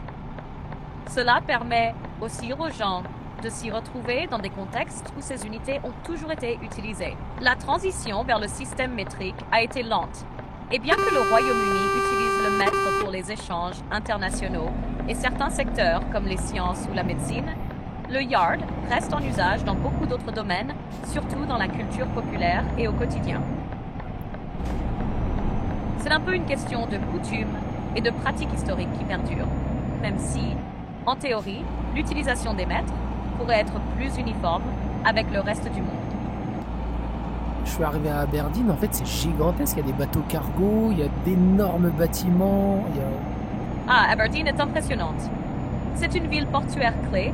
Cela permet aussi aux gens de s'y retrouver dans des contextes où ces unités ont toujours été utilisées. La transition vers le système métrique a été lente, et bien que le Royaume-Uni utilise le mètre pour les échanges internationaux et certains secteurs comme les sciences ou la médecine, le yard reste en usage dans beaucoup d'autres domaines, surtout dans la culture populaire et au quotidien. C'est un peu une question de coutume et de pratique historique qui perdure, même si, en théorie, l'utilisation des mètres pourrait être plus uniforme avec le reste du monde. Je suis arrivé à Aberdeen, en fait c'est gigantesque, il y a des bateaux cargo, il y a d'énormes bâtiments, Aberdeen est impressionnante. C'est une ville portuaire clé,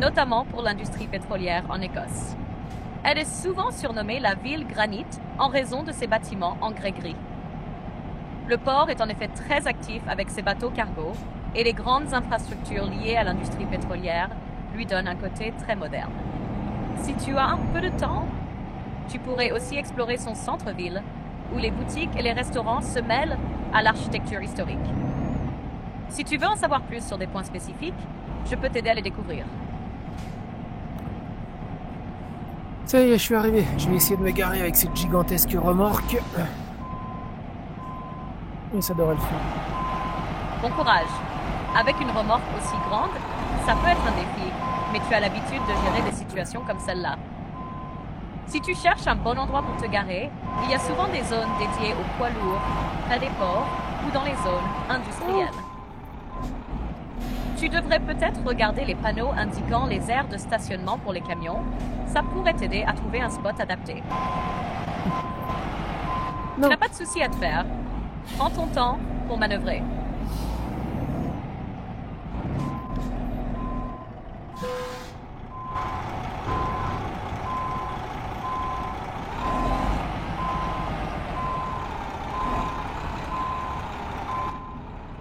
notamment pour l'industrie pétrolière en Écosse. Elle est souvent surnommée la ville granit en raison de ses bâtiments en grès gris. Le port est en effet très actif avec ses bateaux cargo et les grandes infrastructures liées à l'industrie pétrolière lui donnent un côté très moderne. Si tu as un peu de temps, tu pourrais aussi explorer son centre-ville, où les boutiques et les restaurants se mêlent à l'architecture historique. Si tu veux en savoir plus sur des points spécifiques, je peux t'aider à les découvrir. Ça y est, je suis arrivé. Je vais essayer de me garer avec cette gigantesque remorque. Et ça devrait le faire. Bon courage. Avec une remorque aussi grande, ça peut être un défi, mais tu as l'habitude de gérer des situations comme celle-là. Si tu cherches un bon endroit pour te garer, il y a souvent des zones dédiées aux poids lourds, près des ports ou dans les zones industrielles. Tu devrais peut-être regarder les panneaux indiquant les aires de stationnement pour les camions. Ça pourrait t'aider à trouver un spot adapté. Tu n'as pas de souci à te faire. Prends ton temps pour manœuvrer.